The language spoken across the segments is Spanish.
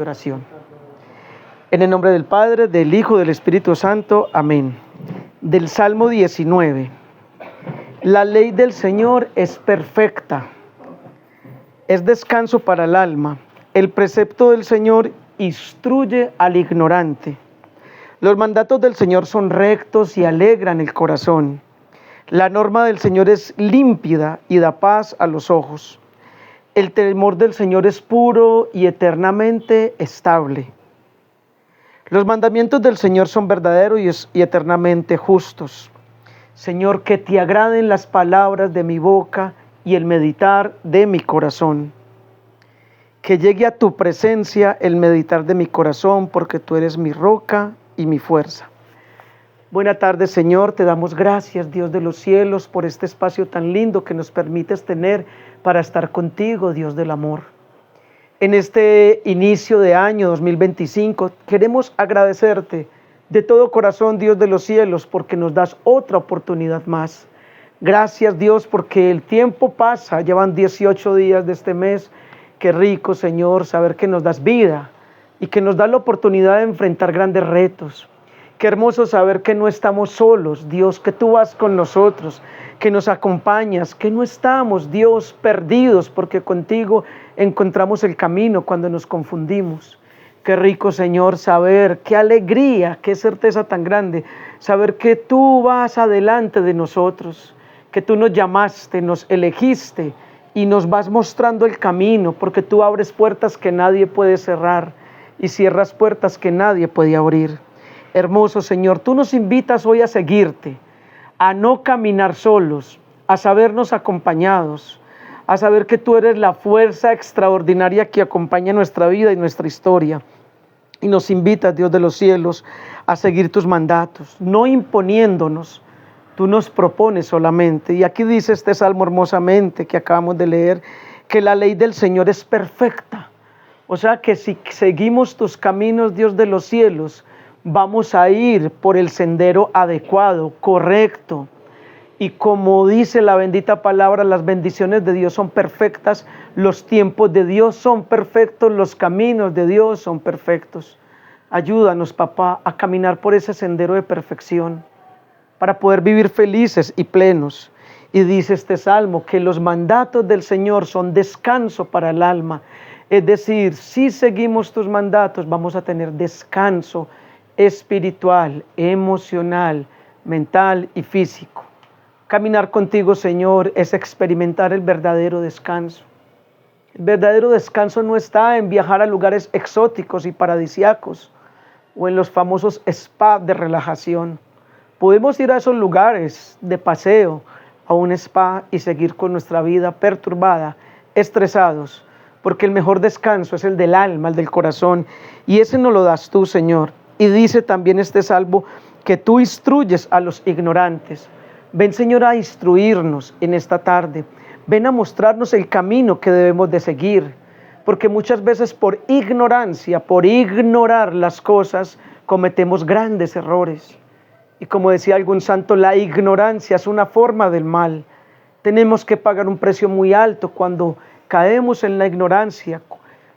Oración. En el nombre del Padre, del Hijo, del Espíritu Santo. Amén. Del Salmo 19. La ley del Señor es perfecta, es descanso para el alma. El precepto del Señor instruye al ignorante. Los mandatos del Señor son rectos y alegran el corazón. La norma del Señor es límpida y da paz a los ojos. El temor del Señor es puro y eternamente estable. Los mandamientos del Señor son verdaderos y eternamente justos. Señor, que te agraden las palabras de mi boca y el meditar de mi corazón. Que llegue a tu presencia el meditar de mi corazón, porque tú eres mi roca y mi fuerza. Buena tarde, Señor, te damos gracias, Dios de los cielos, por este espacio tan lindo que nos permites tener para estar contigo, Dios del amor. En este inicio de año 2025, queremos agradecerte de todo corazón, Dios de los cielos, porque nos das otra oportunidad más. Gracias, Dios, porque el tiempo pasa, llevan 18 días de este mes. Qué rico, Señor, saber que nos das vida y que nos das la oportunidad de enfrentar grandes retos. Qué hermoso saber que no estamos solos, Dios, que tú vas con nosotros, que nos acompañas, que no estamos, Dios, perdidos, porque contigo encontramos el camino cuando nos confundimos. Qué rico, Señor, saber, qué alegría, qué certeza tan grande, saber que tú vas adelante de nosotros, que tú nos llamaste, nos elegiste y nos vas mostrando el camino, porque tú abres puertas que nadie puede cerrar y cierras puertas que nadie puede abrir. Hermoso Señor, tú nos invitas hoy a seguirte, a no caminar solos, a sabernos acompañados, a saber que tú eres la fuerza extraordinaria que acompaña nuestra vida y nuestra historia. Y nos invitas, Dios de los cielos, a seguir tus mandatos, no imponiéndonos, tú nos propones solamente. Y aquí dice este salmo hermosamente que acabamos de leer, que la ley del Señor es perfecta. O sea que si seguimos tus caminos, Dios de los cielos, vamos a ir por el sendero adecuado, correcto. Y como dice la bendita palabra, las bendiciones de Dios son perfectas, los tiempos de Dios son perfectos, los caminos de Dios son perfectos. Ayúdanos, papá, a caminar por ese sendero de perfección, para poder vivir felices y plenos. Y dice este salmo que los mandatos del Señor son descanso para el alma. Es decir, si seguimos tus mandatos, vamos a tener descanso espiritual, emocional, mental y físico. Caminar contigo, Señor, es experimentar el verdadero descanso. El verdadero descanso no está en viajar a lugares exóticos y paradisíacos o en los famosos spa de relajación. Podemos ir a esos lugares de paseo, a un spa, y seguir con nuestra vida perturbada, estresados, porque el mejor descanso es el del alma, el del corazón, y ese nos lo das tú, Señor. Y dice también este salmo que tú instruyes a los ignorantes. Ven, Señor, a instruirnos en esta tarde. Ven a mostrarnos el camino que debemos de seguir. Porque muchas veces por ignorancia, por ignorar las cosas, cometemos grandes errores. Y como decía algún santo, la ignorancia es una forma del mal. Tenemos que pagar un precio muy alto cuando caemos en la ignorancia.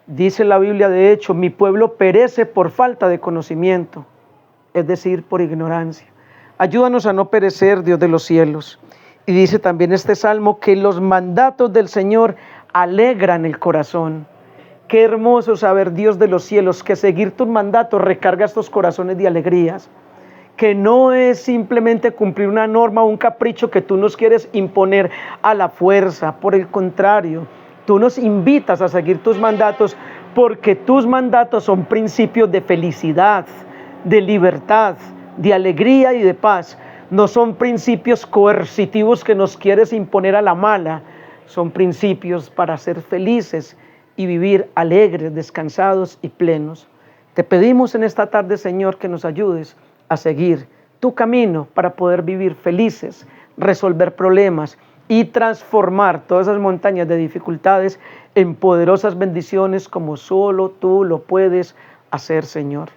Dice la Biblia, de hecho, mi pueblo perece por falta de conocimiento, es decir, por ignorancia. Ayúdanos a no perecer, Dios de los cielos. Y dice también este salmo que los mandatos del Señor alegran el corazón. Qué hermoso saber, Dios de los cielos, que seguir tus mandatos recarga estos corazones de alegrías. Que no es simplemente cumplir una norma o un capricho que tú nos quieres imponer a la fuerza. Por el contrario, tú nos invitas a seguir tus mandatos porque tus mandatos son principios de felicidad, de libertad, de alegría y de paz. No son principios coercitivos que nos quieres imponer a la mala. Son principios para ser felices y vivir alegres, descansados y plenos. Te pedimos en esta tarde, Señor, que nos ayudes a seguir tu camino para poder vivir felices, resolver problemas y transformar todas esas montañas de dificultades en poderosas bendiciones como solo tú lo puedes hacer, Señor.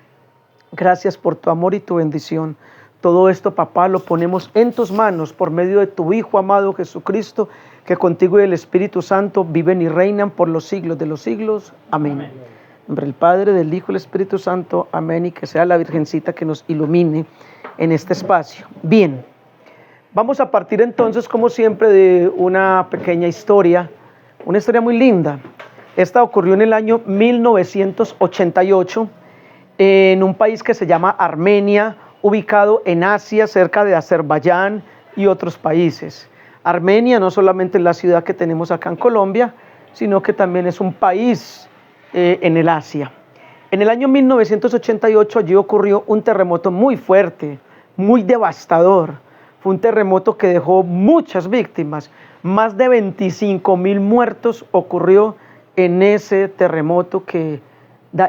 Gracias por tu amor y tu bendición. Todo esto, papá, lo ponemos en tus manos por medio de tu Hijo amado Jesucristo, que contigo y el Espíritu Santo viven y reinan por los siglos de los siglos. Amén. En nombre del Padre, del Hijo y del Espíritu Santo. Amén. Y que sea la Virgencita que nos ilumine en este espacio. Bien, vamos a partir entonces, como siempre, de una pequeña historia, una historia muy linda. Esta ocurrió en el año 1988 en un país que se llama Armenia, ubicado en Asia, cerca de Azerbaiyán y otros países. Armenia no solamente es la ciudad que tenemos acá en Colombia, sino que también es un país en el Asia. En el año 1988 allí ocurrió un terremoto muy fuerte, muy devastador. Fue un terremoto que dejó muchas víctimas. Más de 25.000 muertos ocurrió en ese terremoto que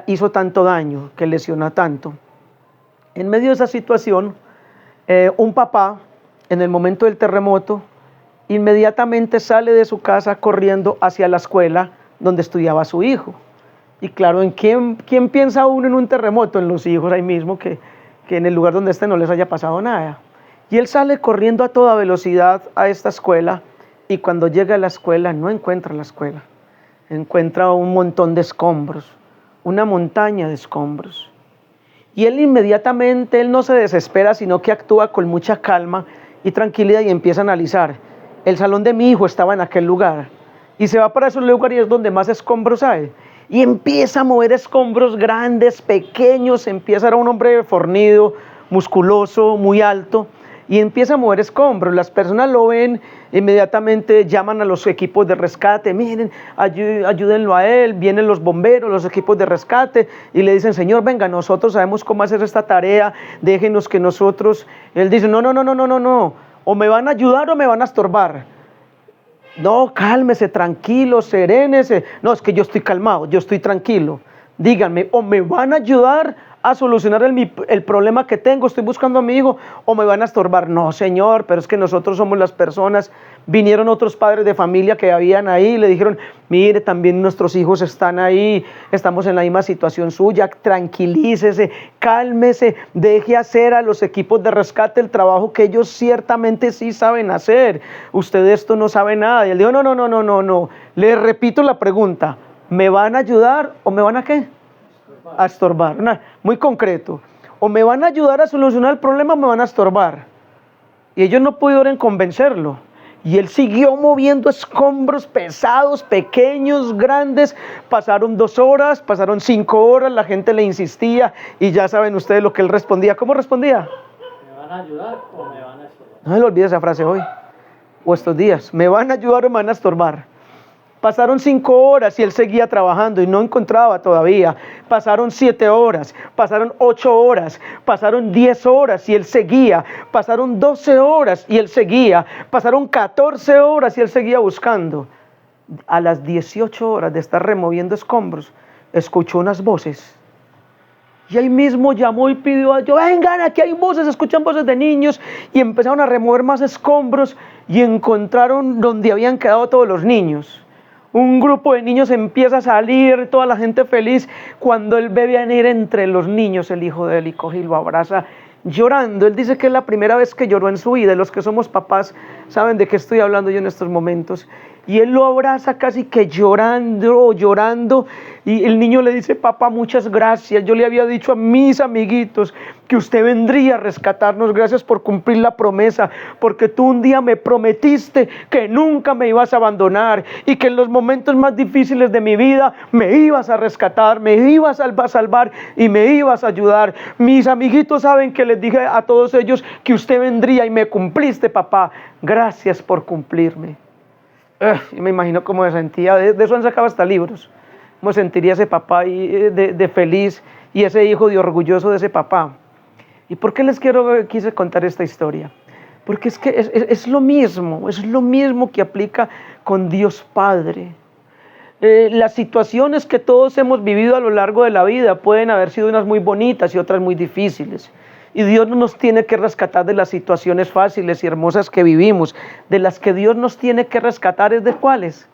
hizo tanto daño, que lesiona tanto. En medio de esa situación, un papá, en el momento del terremoto, inmediatamente sale de su casa corriendo hacia la escuela donde estudiaba su hijo. Y claro, ¿en quién piensa uno en un terremoto? En los hijos ahí mismo, que en el lugar donde no les haya pasado nada. Y él sale corriendo a toda velocidad a esta escuela, y cuando llega a la escuela no encuentra la escuela. Encuentra un montón de escombros, una montaña de escombros. Y él inmediatamente, él no se desespera, sino que actúa con mucha calma y tranquilidad y empieza a analizar. El salón de mi hijo estaba en aquel lugar, y se va para ese lugar y es donde más escombros hay. Y empieza a mover escombros grandes, pequeños, era un hombre fornido, musculoso, muy alto, y empieza a mover escombros. Las personas lo ven, inmediatamente llaman a los equipos de rescate, miren, ayúdenlo a él, vienen los bomberos, los equipos de rescate, y le dicen, señor, venga, nosotros sabemos cómo hacer esta tarea, déjenos que nosotros, él dice, no, o me van a ayudar o me van a estorbar. No, cálmese, tranquilo, serénese. No, es que yo estoy calmado, yo estoy tranquilo. Díganme, o me van a ayudar a solucionar el problema que tengo, estoy buscando a mi hijo, o me van a estorbar. No, señor, pero es que nosotros somos las personas. Vinieron otros padres de familia que habían ahí, le dijeron, mire, también nuestros hijos están ahí, estamos en la misma situación suya, tranquilícese, cálmese, deje hacer a los equipos de rescate el trabajo que ellos ciertamente sí saben hacer. Usted de esto no sabe nada. Y él dijo, no. Le repito la pregunta, ¿me van a ayudar o me van a qué? A estorbar. Muy concreto. O me van a ayudar a solucionar el problema o me van a estorbar. Y ellos no pudieron convencerlo. Y él siguió moviendo escombros pesados, pequeños, grandes. Pasaron 2 horas, pasaron 5 horas, la gente le insistía y ya saben ustedes lo que él respondía. ¿Cómo respondía? ¿Me van a ayudar o me van a estorbar? No se le olvide esa frase hoy o estos días. ¿Me van a ayudar o me van a estorbar? Pasaron 5 horas y él seguía trabajando y no encontraba todavía. Pasaron 7 horas, pasaron 8 horas, pasaron 10 horas y él seguía. Pasaron 12 horas y él seguía. Pasaron 14 horas y él seguía buscando. A las 18 horas de estar removiendo escombros, escuchó unas voces. Y ahí mismo llamó y pidió ayuda. Vengan, aquí hay voces, escuchan voces de niños. Y empezaron a remover más escombros y encontraron donde habían quedado todos los niños. Un grupo de niños empieza a salir, toda la gente feliz, cuando él ve venir entre los niños el hijo de él y coge y lo abraza llorando. Él dice que es la primera vez que lloró en su vida. Los que somos papás saben de qué estoy hablando yo en estos momentos. Y él lo abraza casi que llorando, y el niño le dice, papá, muchas gracias, yo le había dicho a mis amiguitos que usted vendría a rescatarnos, gracias por cumplir la promesa, porque tú un día me prometiste que nunca me ibas a abandonar, y que en los momentos más difíciles de mi vida me ibas a rescatar, me ibas a salvar y me ibas a ayudar. Mis amiguitos saben que les dije a todos ellos que usted vendría y me cumpliste, papá, gracias por cumplirme. Y me imagino cómo se sentía, de eso han sacado hasta libros, cómo sentiría ese papá de feliz y ese hijo de orgulloso de ese papá. ¿Y por qué quise contar esta historia? Porque es que es lo mismo que aplica con Dios Padre. Las situaciones que todos hemos vivido a lo largo de la vida pueden haber sido unas muy bonitas y otras muy difíciles. Y Dios no nos tiene que rescatar de las situaciones fáciles y hermosas que vivimos. De las que Dios nos tiene que rescatar es de ¿cuáles?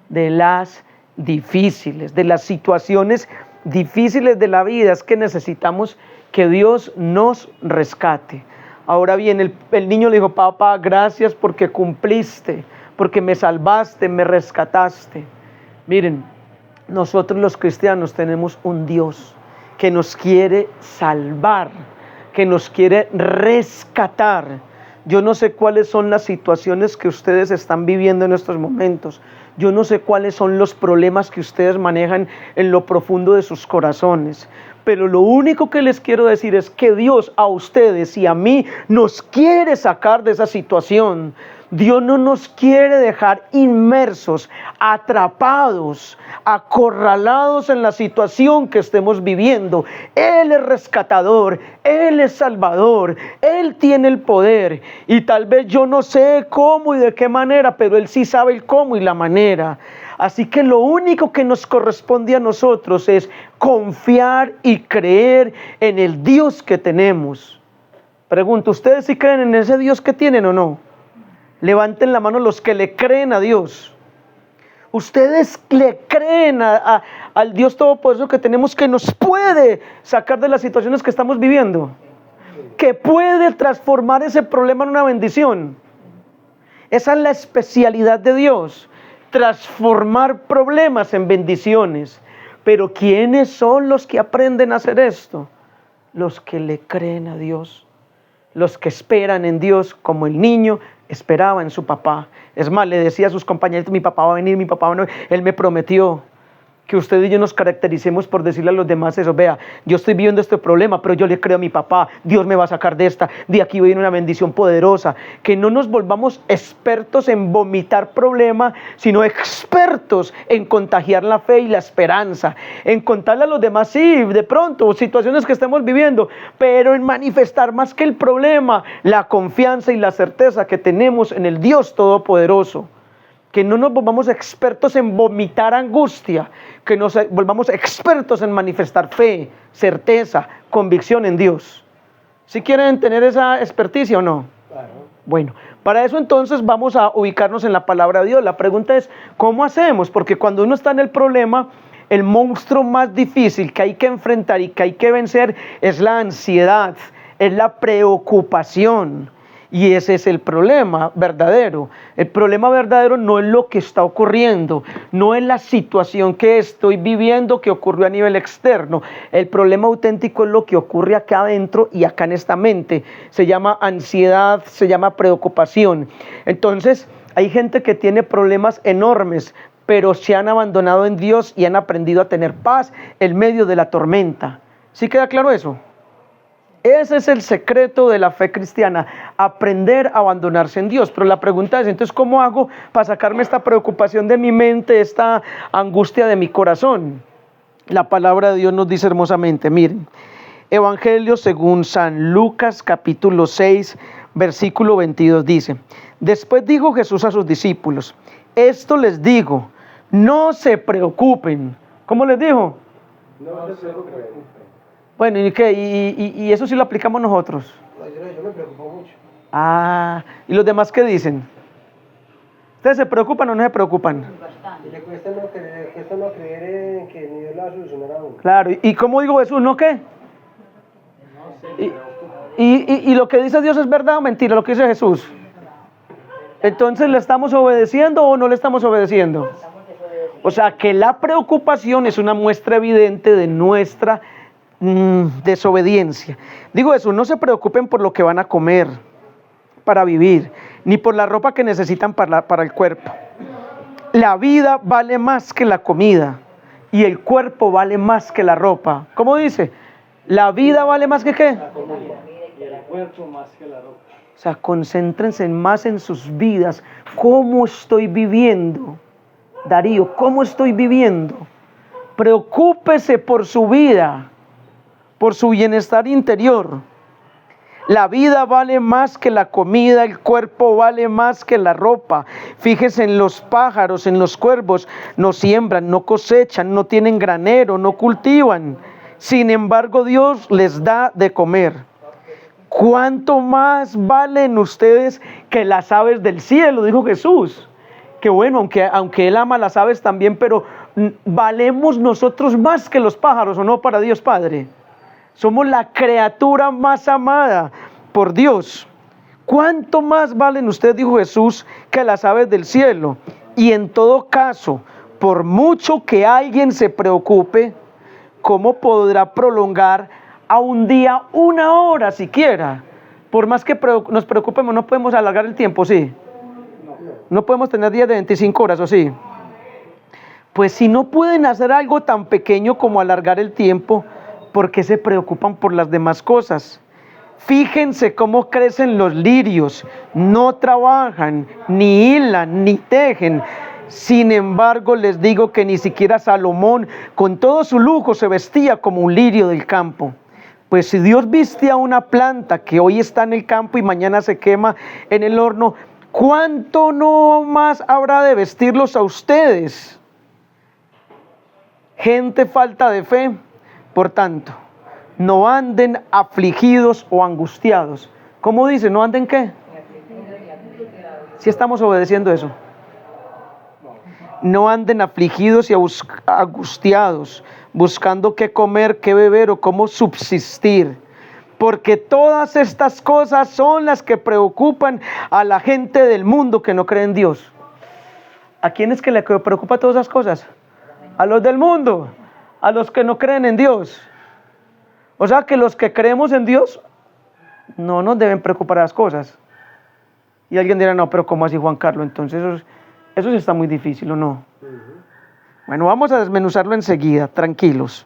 De las difíciles, de las situaciones difíciles de la vida. Es que necesitamos que Dios nos rescate. Ahora bien, el niño le dijo, papá, gracias porque cumpliste, porque me salvaste, me rescataste. Miren, nosotros los cristianos tenemos un Dios que nos quiere salvar, que nos quiere rescatar. Yo no sé cuáles son las situaciones que ustedes están viviendo en estos momentos. Yo no sé cuáles son los problemas que ustedes manejan en lo profundo de sus corazones. Pero lo único que les quiero decir es que Dios a ustedes y a mí nos quiere sacar de esa situación. Dios no nos quiere dejar inmersos, atrapados, acorralados en la situación que estemos viviendo. Él es rescatador, Él es salvador, Él tiene el poder. Y tal vez yo no sé cómo y de qué manera, pero Él sí sabe el cómo y la manera. Así que lo único que nos corresponde a nosotros es confiar y creer en el Dios que tenemos. Pregunto, ¿ustedes sí creen en ese Dios que tienen o no? Levanten la mano los que le creen a Dios. Ustedes le creen al Dios Todopoderoso que tenemos, que nos puede sacar de las situaciones que estamos viviendo, que puede transformar ese problema en una bendición. Esa es la especialidad de Dios, transformar problemas en bendiciones. Pero ¿quiénes son los que aprenden a hacer esto? Los que le creen a Dios, los que esperan en Dios, como el niño esperaba en su papá. Es más, le decía a sus compañeritos: mi papá va a venir, mi papá va a venir. Él me prometió. Que usted y yo nos caractericemos por decirle a los demás eso: vea, yo estoy viviendo este problema, pero yo le creo a mi papá, Dios me va a sacar de esta, de aquí viene una bendición poderosa. Que no nos volvamos expertos en vomitar problemas, sino expertos en contagiar la fe y la esperanza, en contarle a los demás, sí, de pronto, situaciones que estemos viviendo, pero en manifestar más que el problema, la confianza y la certeza que tenemos en el Dios Todopoderoso. Que no nos volvamos expertos en vomitar angustia, que nos volvamos expertos en manifestar fe, certeza, convicción en Dios. ¿Sí quieren tener esa experticia o no? Claro. Bueno, para eso entonces vamos a ubicarnos en la palabra de Dios. La pregunta es, ¿cómo hacemos? Porque cuando uno está en el problema, el monstruo más difícil que hay que enfrentar y que hay que vencer es la ansiedad, es la preocupación. Y ese es el problema verdadero. El problema verdadero no es lo que está ocurriendo, no es la situación que estoy viviendo que ocurrió a nivel externo. El problema auténtico es lo que ocurre acá adentro y acá en esta mente. Se llama ansiedad, se llama preocupación. Entonces, hay gente que tiene problemas enormes, pero se han abandonado en Dios y han aprendido a tener paz en medio de la tormenta. ¿Sí queda claro eso? Ese es el secreto de la fe cristiana, aprender a abandonarse en Dios. Pero la pregunta es, entonces, ¿cómo hago para sacarme esta preocupación de mi mente, esta angustia de mi corazón? La palabra de Dios nos dice hermosamente, miren, Evangelio según San Lucas capítulo 6, versículo 22 dice: después dijo Jesús a sus discípulos: esto les digo, no se preocupen. ¿Cómo les dijo? No se preocupen. Bueno, ¿y qué? ¿Y eso sí lo aplicamos nosotros? No, yo me preocupo mucho. ¿Y los demás qué dicen? ¿Ustedes se preocupan o no se preocupan? Bastante. Le cuesta no creer en que Dios la va a solucionar a uno. Claro, ¿y cómo digo Jesús? ¿No qué? No se ¿Y lo que dice Dios es verdad o mentira, lo que dice Jesús? Entonces, ¿le estamos obedeciendo o no le estamos obedeciendo? O sea, que la preocupación es una muestra evidente de nuestra desobediencia. Digo eso, no se preocupen por lo que van a comer para vivir, ni por la ropa que necesitan para el cuerpo. La vida vale más que la comida y el cuerpo vale más que la ropa. ¿Cómo dice? La vida vale más que ¿qué? La comida y el cuerpo más que la ropa. O sea, concéntrense más en sus vidas. ¿Cómo estoy viviendo? Darío, ¿cómo estoy viviendo? Preocúpese por su vida, por su bienestar interior. La vida vale más que la comida, el cuerpo vale más que la ropa. Fíjese en los pájaros, en los cuervos, no siembran, no cosechan, no tienen granero, no cultivan. Sin embargo, Dios les da de comer. ¿Cuánto más valen ustedes que las aves del cielo? Dijo Jesús. Que bueno, aunque Él ama las aves también, pero valemos nosotros más que los pájaros, ¿o no, para Dios Padre? Somos la criatura más amada por Dios. ¿Cuánto más valen ustedes, dijo Jesús, que las aves del cielo? Y en todo caso, por mucho que alguien se preocupe, ¿cómo podrá prolongar a un día 1 hora siquiera? Por más que nos preocupemos, no podemos alargar el tiempo, ¿sí? No podemos tener días de 25 horas, ¿o sí? Pues si no pueden hacer algo tan pequeño como alargar el tiempo, ¿por qué se preocupan por las demás cosas? Fíjense cómo crecen los lirios, no trabajan, ni hilan, ni tejen. Sin embargo, les digo que ni siquiera Salomón, con todo su lujo, se vestía como un lirio del campo. Pues si Dios viste a una planta que hoy está en el campo y mañana se quema en el horno, ¿cuánto no más habrá de vestirlos a ustedes? Gente falta de fe, por tanto, no anden afligidos o angustiados. ¿Cómo dice? ¿No anden qué? Si estamos obedeciendo eso. No anden afligidos y angustiados, buscando qué comer, qué beber o cómo subsistir. Porque todas estas cosas son las que preocupan a la gente del mundo que no cree en Dios. ¿A quién es que le preocupa todas esas cosas? A los del mundo, a los que no creen en Dios. O sea que los que creemos en Dios no nos deben preocupar las cosas. Y alguien dirá, no, pero ¿cómo así, Juan Carlos? Entonces eso sí está muy difícil, ¿o no? Bueno, vamos a desmenuzarlo enseguida, tranquilos.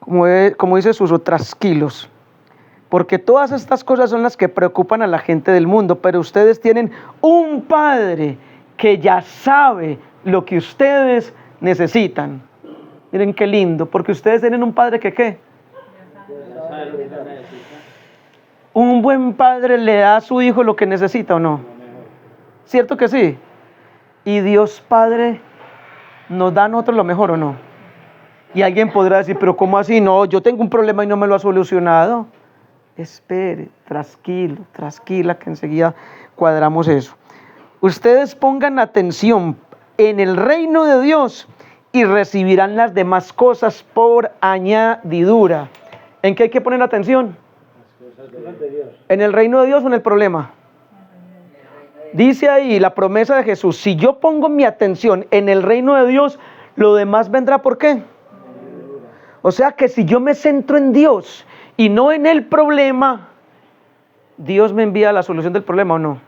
Como dice Suso, tranquilos. Porque todas estas cosas son las que preocupan a la gente del mundo, pero ustedes tienen un Padre que ya sabe lo que ustedes necesitan. Miren qué lindo, porque ustedes tienen un Padre que ¿qué? Un buen padre le da a su hijo lo que necesita, ¿o no? ¿Cierto que sí? Y Dios Padre nos da a nosotros lo mejor, ¿o no? Y alguien podrá decir, pero ¿cómo así? No, yo tengo un problema y no me lo ha solucionado. Espere, tranquilo, tranquila, que enseguida cuadramos eso. Ustedes pongan atención en el reino de Dios y recibirán las demás cosas por añadidura. ¿En qué hay que poner atención? ¿En el reino de Dios o en el problema? Dice ahí la promesa de Jesús, si yo pongo mi atención en el reino de Dios, lo demás vendrá, ¿por qué? O sea que si yo me centro en Dios y no en el problema, Dios me envía la solución del problema, ¿o no?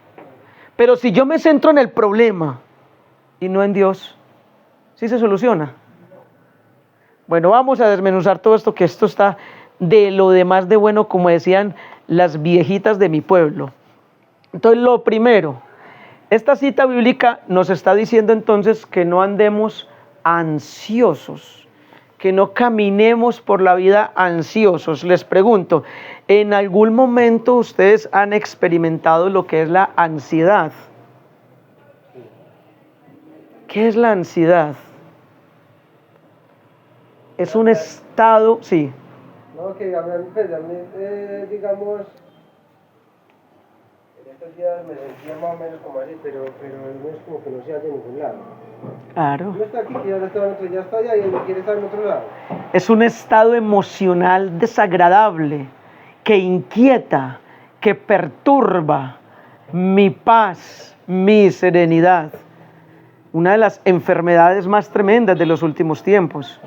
Pero si yo me centro en el problema y no en Dios, ¿sí se soluciona? Bueno, vamos a desmenuzar todo esto, que esto está de lo demás de bueno, como decían las viejitas de mi pueblo. Entonces, lo primero, esta cita bíblica nos está diciendo entonces que no andemos ansiosos, que no caminemos por la vida ansiosos. Les pregunto, ¿en algún momento ustedes han experimentado lo que es la ansiedad? ¿Qué es la ansiedad? Es un estado, sí. No, que a mí, digamos, en estos días me sentía más o menos como así, pero no es como que no sea de ningún lado. Claro. No está aquí, que ya está en otro, ya está allá y no quiere estar en otro lado. Es un estado emocional desagradable, que inquieta, que perturba mi paz, mi serenidad. Una de las enfermedades más tremendas de los últimos tiempos,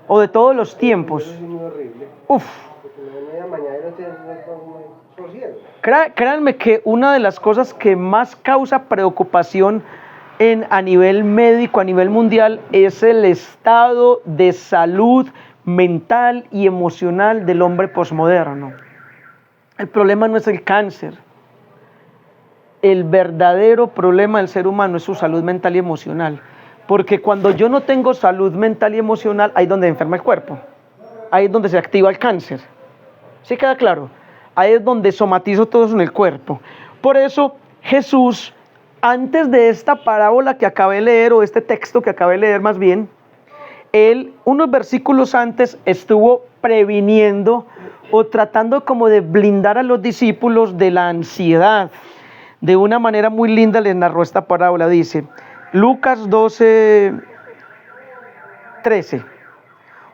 o de todos los tiempos. Eso es muy horrible. Uf. Porque mañana no tiene sosiego. Créanme que una de las cosas que más causa preocupación a nivel médico, a nivel mundial, es el estado de salud mental y emocional del hombre posmoderno. El problema no es el cáncer. El verdadero problema del ser humano es su salud mental y emocional. Porque cuando yo no tengo salud mental y emocional, ahí es donde enferma el cuerpo. Ahí es donde se activa el cáncer. ¿Sí queda claro? Ahí es donde somatizo todo eso en el cuerpo. Por eso Jesús, antes de esta parábola que acabé de leer, o este texto que acabé de leer más bien, él, unos versículos antes, estuvo previniendo o tratando como de blindar a los discípulos de la ansiedad. De una manera muy linda les narró esta parábola. Dice, Lucas 12:13.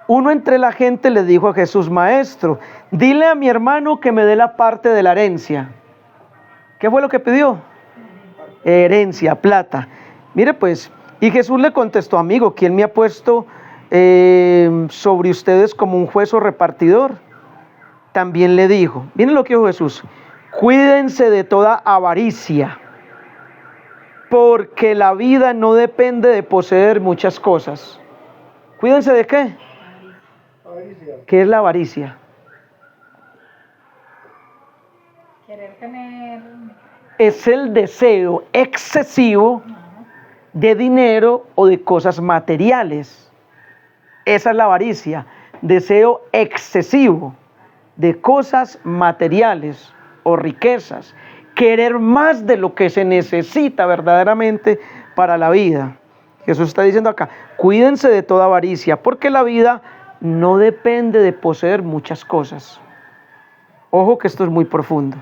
Uno entre la gente le dijo a Jesús, Maestro, dile a mi hermano que me dé la parte de la herencia. ¿Qué fue lo que pidió? Herencia, plata. Mire pues, Y Jesús le contestó: amigo, ¿quién me ha puesto sobre ustedes como un juez o repartidor? También le dijo, miren lo que dijo Jesús: cuídense de toda avaricia, porque la vida no depende de poseer muchas cosas. ¿Cuídense de qué? Avaricia. ¿Qué es la avaricia? Querer tener. Es el deseo excesivo de dinero o de cosas materiales. Esa es la avaricia, deseo excesivo de cosas materiales o riquezas, querer más de lo que se necesita verdaderamente para la vida. Jesús está diciendo acá: cuídense de toda avaricia, porque la vida no depende de poseer muchas cosas. Ojo que esto es muy profundo.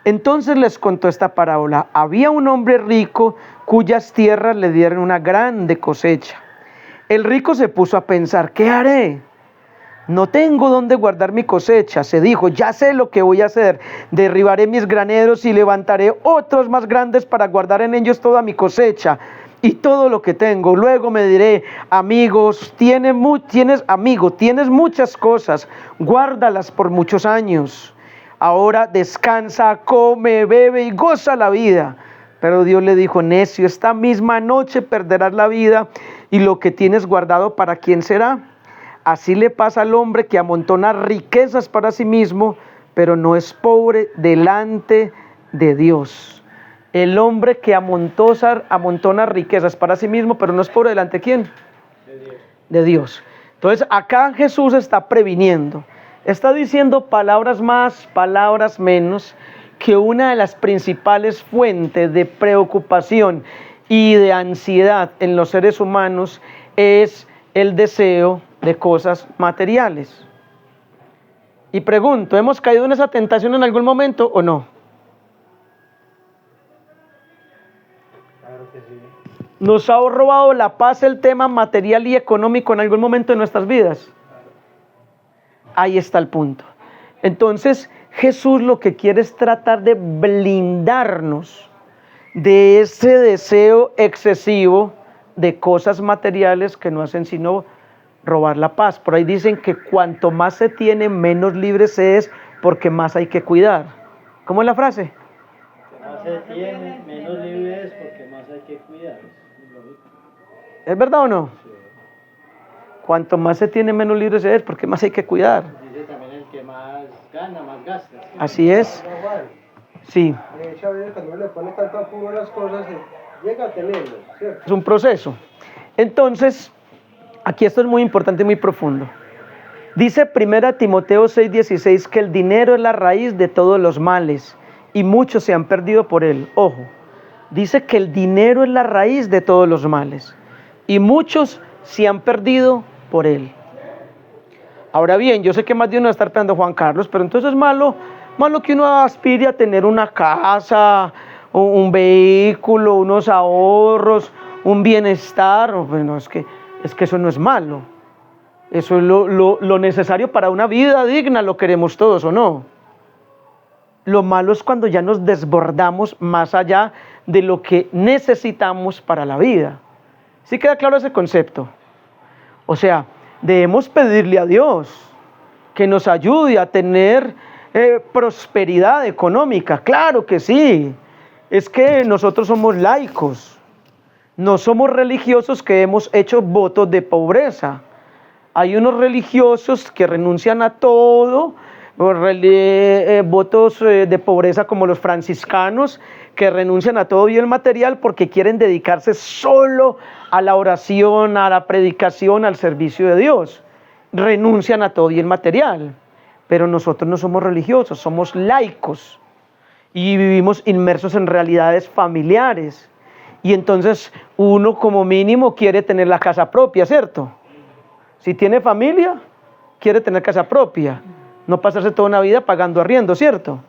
Entonces les contó esta parábola: había un hombre rico cuyas tierras le dieron una grande cosecha. El rico se puso a pensar: ¿qué haré? No tengo dónde guardar mi cosecha. Se dijo: ya sé lo que voy a hacer. Derribaré mis graneros y levantaré otros más grandes para guardar en ellos toda mi cosecha y todo lo que tengo. Luego me diré: tienes muchas cosas, guárdalas por muchos años. Ahora descansa, come, bebe y goza la vida. Pero Dios le dijo: necio, esta misma noche perderás la vida, y lo que tienes guardado, ¿para quién será? Así le pasa al hombre que amontona riquezas para sí mismo, pero no es pobre delante de Dios. El hombre que amontona riquezas para sí mismo, pero no es pobre delante de ¿quién? De Dios. Entonces acá Jesús está previniendo, está diciendo palabras más, palabras menos, que una de las principales fuentes de preocupación y de ansiedad en los seres humanos es el deseo de cosas materiales. Y pregunto, ¿hemos caído en esa tentación en algún momento o no? Claro que sí. ¿Nos ha robado la paz el tema material y económico en algún momento de nuestras vidas? Ahí está el punto. Entonces Jesús lo que quiere es tratar de blindarnos de ese deseo excesivo de cosas materiales que no hacen sino robar la paz. Por ahí dicen que cuanto más se tiene, menos libre se es, porque más hay que cuidar. ¿Cómo es la frase? Más se tiene, menos libre es, porque más hay que cuidar. ¿Es verdad o no? Sí. Cuanto más se tiene, menos libre se es, porque más hay que cuidar. Dice también: el que más gana, más gasta. Así es. No, Juan, Sí, de hecho, a veces cuando uno le pone tanto apuro a las cosas, llega a tenerlo, ¿cierto? es un proceso. Entonces, aquí esto es muy importante y muy profundo. Dice 1 Timoteo 6:16 que el dinero es la raíz de todos los males y muchos se han perdido por él. Ojo, dice que el dinero es la raíz de todos los males y muchos se han perdido por él. Ahora bien, yo sé que más de uno va a estar pensando: Juan Carlos, pero entonces es malo que uno aspire a tener una casa, un vehículo, unos ahorros, un bienestar. Bueno, es que eso no es malo. Eso es lo necesario para una vida digna, lo queremos todos, ¿o no? Lo malo es cuando ya nos desbordamos más allá de lo que necesitamos para la vida. ¿Sí queda claro ese concepto? O sea, debemos pedirle a Dios que nos ayude a tener prosperidad económica. Claro que sí. Es que nosotros somos laicos, no somos religiosos que hemos hecho votos de pobreza. Hay unos religiosos que renuncian a todo, votos de pobreza, como los franciscanos, que renuncian a todo bien material porque quieren dedicarse solo a la oración, a la predicación, al servicio de Dios. Renuncian a todo bien material. Pero nosotros no somos religiosos, somos laicos y vivimos inmersos en realidades familiares. Y entonces uno como mínimo quiere tener la casa propia, ¿cierto? Si tiene familia, quiere tener casa propia, no pasarse toda una vida pagando arriendo, ¿cierto?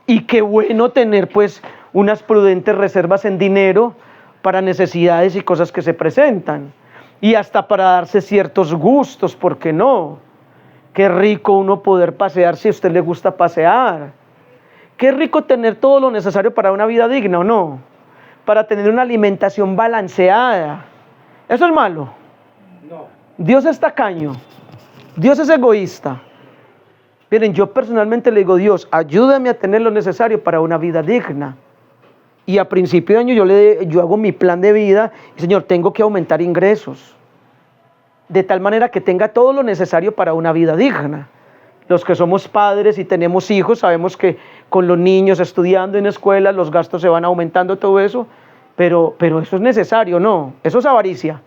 Y qué bueno tener pues unas prudentes reservas en dinero para necesidades y cosas que se presentan. Y hasta para darse ciertos gustos, ¿por qué no? Qué rico uno poder pasear si a usted le gusta pasear. Qué rico tener todo lo necesario para una vida digna, ¿o no? Para tener una alimentación balanceada. Eso es malo. No. Dios es tacaño. Dios es egoísta. Miren, yo personalmente le digo, Dios, ayúdame a tener lo necesario para una vida digna. Y a principio de año yo hago mi plan de vida y, Señor, tengo que aumentar ingresos. De tal manera que tenga todo lo necesario para una vida digna. Los que somos padres y tenemos hijos sabemos que con los niños estudiando en escuela los gastos se van aumentando, todo eso. Pero eso es necesario, ¿no? Eso es avaricia.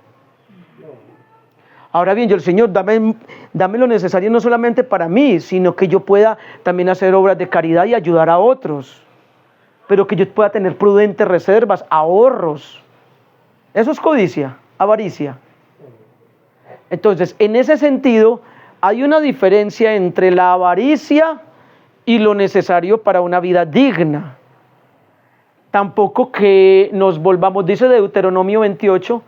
Ahora bien, yo, el Señor, dame lo necesario no solamente para mí, sino que yo pueda también hacer obras de caridad y ayudar a otros. Pero que yo pueda tener prudentes reservas, ahorros. Eso es codicia, avaricia. Entonces, en ese sentido, hay una diferencia entre la avaricia y lo necesario para una vida digna. Tampoco que nos volvamos, dice Deuteronomio 28,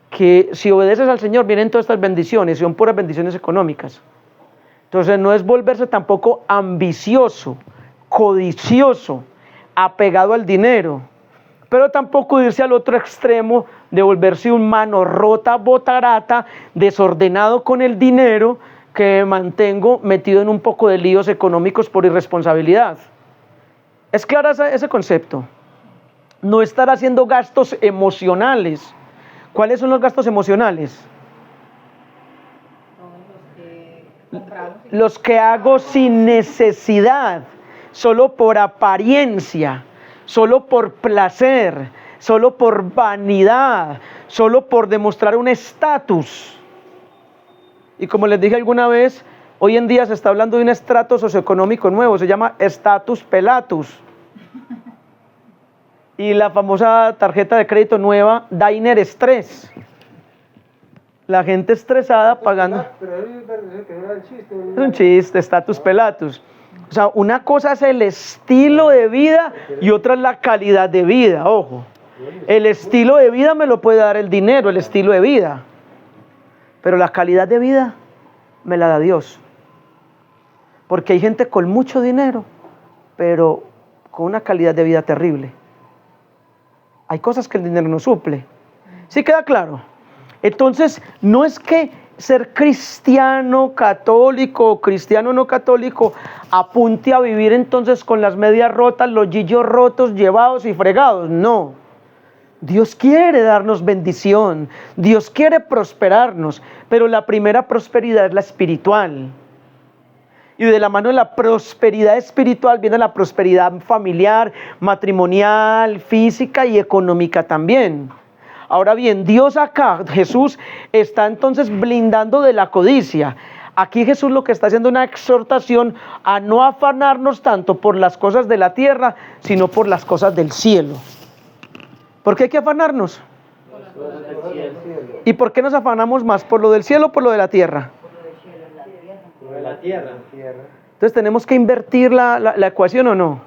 que si obedeces al Señor vienen todas estas bendiciones, y son puras bendiciones económicas. Entonces no es volverse tampoco ambicioso, codicioso, apegado al dinero, pero tampoco irse al otro extremo de volverse un mano rota, botarata, desordenado con el dinero, que mantengo metido en un poco de líos económicos por irresponsabilidad. ¿Es claro ese concepto? No estar haciendo gastos emocionales. ¿Cuáles son los gastos emocionales? Los que hago sin necesidad, solo por apariencia, solo por placer, solo por vanidad, solo por demostrar un estatus. Y como les dije alguna vez, hoy en día se está hablando de un estrato socioeconómico nuevo, se llama status pelatus. Y la famosa tarjeta de crédito nueva, Diner Stress. La gente estresada pagando. Pero es que no era el chiste. Es un chiste, status pelatus. O sea, una cosa es el estilo de vida y otra es la calidad de vida, ojo. El estilo de vida me lo puede dar el dinero, el estilo de vida. Pero la calidad de vida me la da Dios. Porque hay gente con mucho dinero, pero con una calidad de vida terrible. Hay cosas que el dinero no suple. ¿Sí queda claro? Entonces, no es que ser cristiano, católico o cristiano no católico apunte a vivir entonces con las medias rotas, los yillos rotos, llevados y fregados. No. Dios quiere darnos bendición. Dios quiere prosperarnos. Pero la primera prosperidad es la espiritual. Y de la mano de la prosperidad espiritual viene la prosperidad familiar, matrimonial, física y económica también. Ahora bien, Dios acá, Jesús, está entonces blindando de la codicia. Aquí Jesús lo que está haciendo es una exhortación a no afanarnos tanto por las cosas de la tierra, sino por las cosas del cielo. ¿Por qué hay que afanarnos? Por las cosas del cielo. ¿Y por qué nos afanamos más? ¿Por lo del cielo o por lo de la tierra? Por la tierra. Entonces tenemos que invertir la ecuación, ¿o no?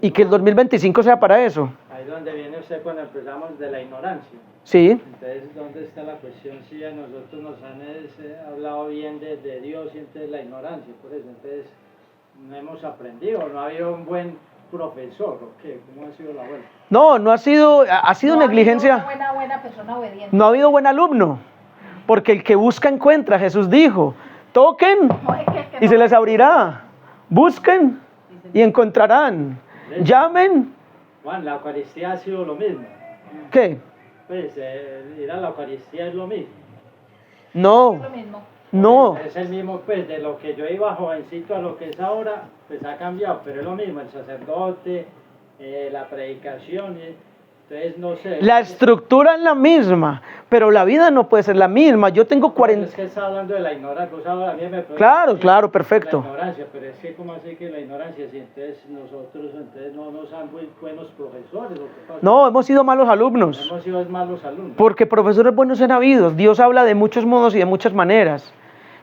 Y que el 2025 sea para eso. Ahí es donde viene usted cuando empezamos de la ignorancia. Sí. Entonces, ¿dónde está la cuestión? Si a nosotros nos han hablado bien de Dios y entonces la ignorancia, por eso, entonces no hemos aprendido, no ha habido un buen profesor, ¿o qué? ¿Cómo ha sido la vuelta? No, ha sido negligencia. Una buena persona obediente. No ha habido buen alumno, porque el que busca encuentra, Jesús dijo, toquen No, es que y se les abrirá, busquen y encontrarán, llamen. Juan, la Eucaristía ha sido lo mismo. ¿Qué? Pues ir a la Eucaristía es lo mismo. No, es lo mismo. no. Es el mismo, pues, de lo que yo iba jovencito a lo que es ahora, pues ha cambiado, pero es lo mismo, el sacerdote, la predicación, entonces no sé. La estructura es la misma, pero la vida no puede ser la misma. Yo tengo 40... Es que está hablando de la ignorancia, pues ahora a mí me Claro, perfecto. La ignorancia, pero es que como así que la ignorancia, si entonces nosotros no nos han muy buenos profesores, ¿o qué pasa? No, hemos sido malos alumnos. Hemos sido malos alumnos. Porque profesores buenos han habido. Dios habla de muchos modos y de muchas maneras.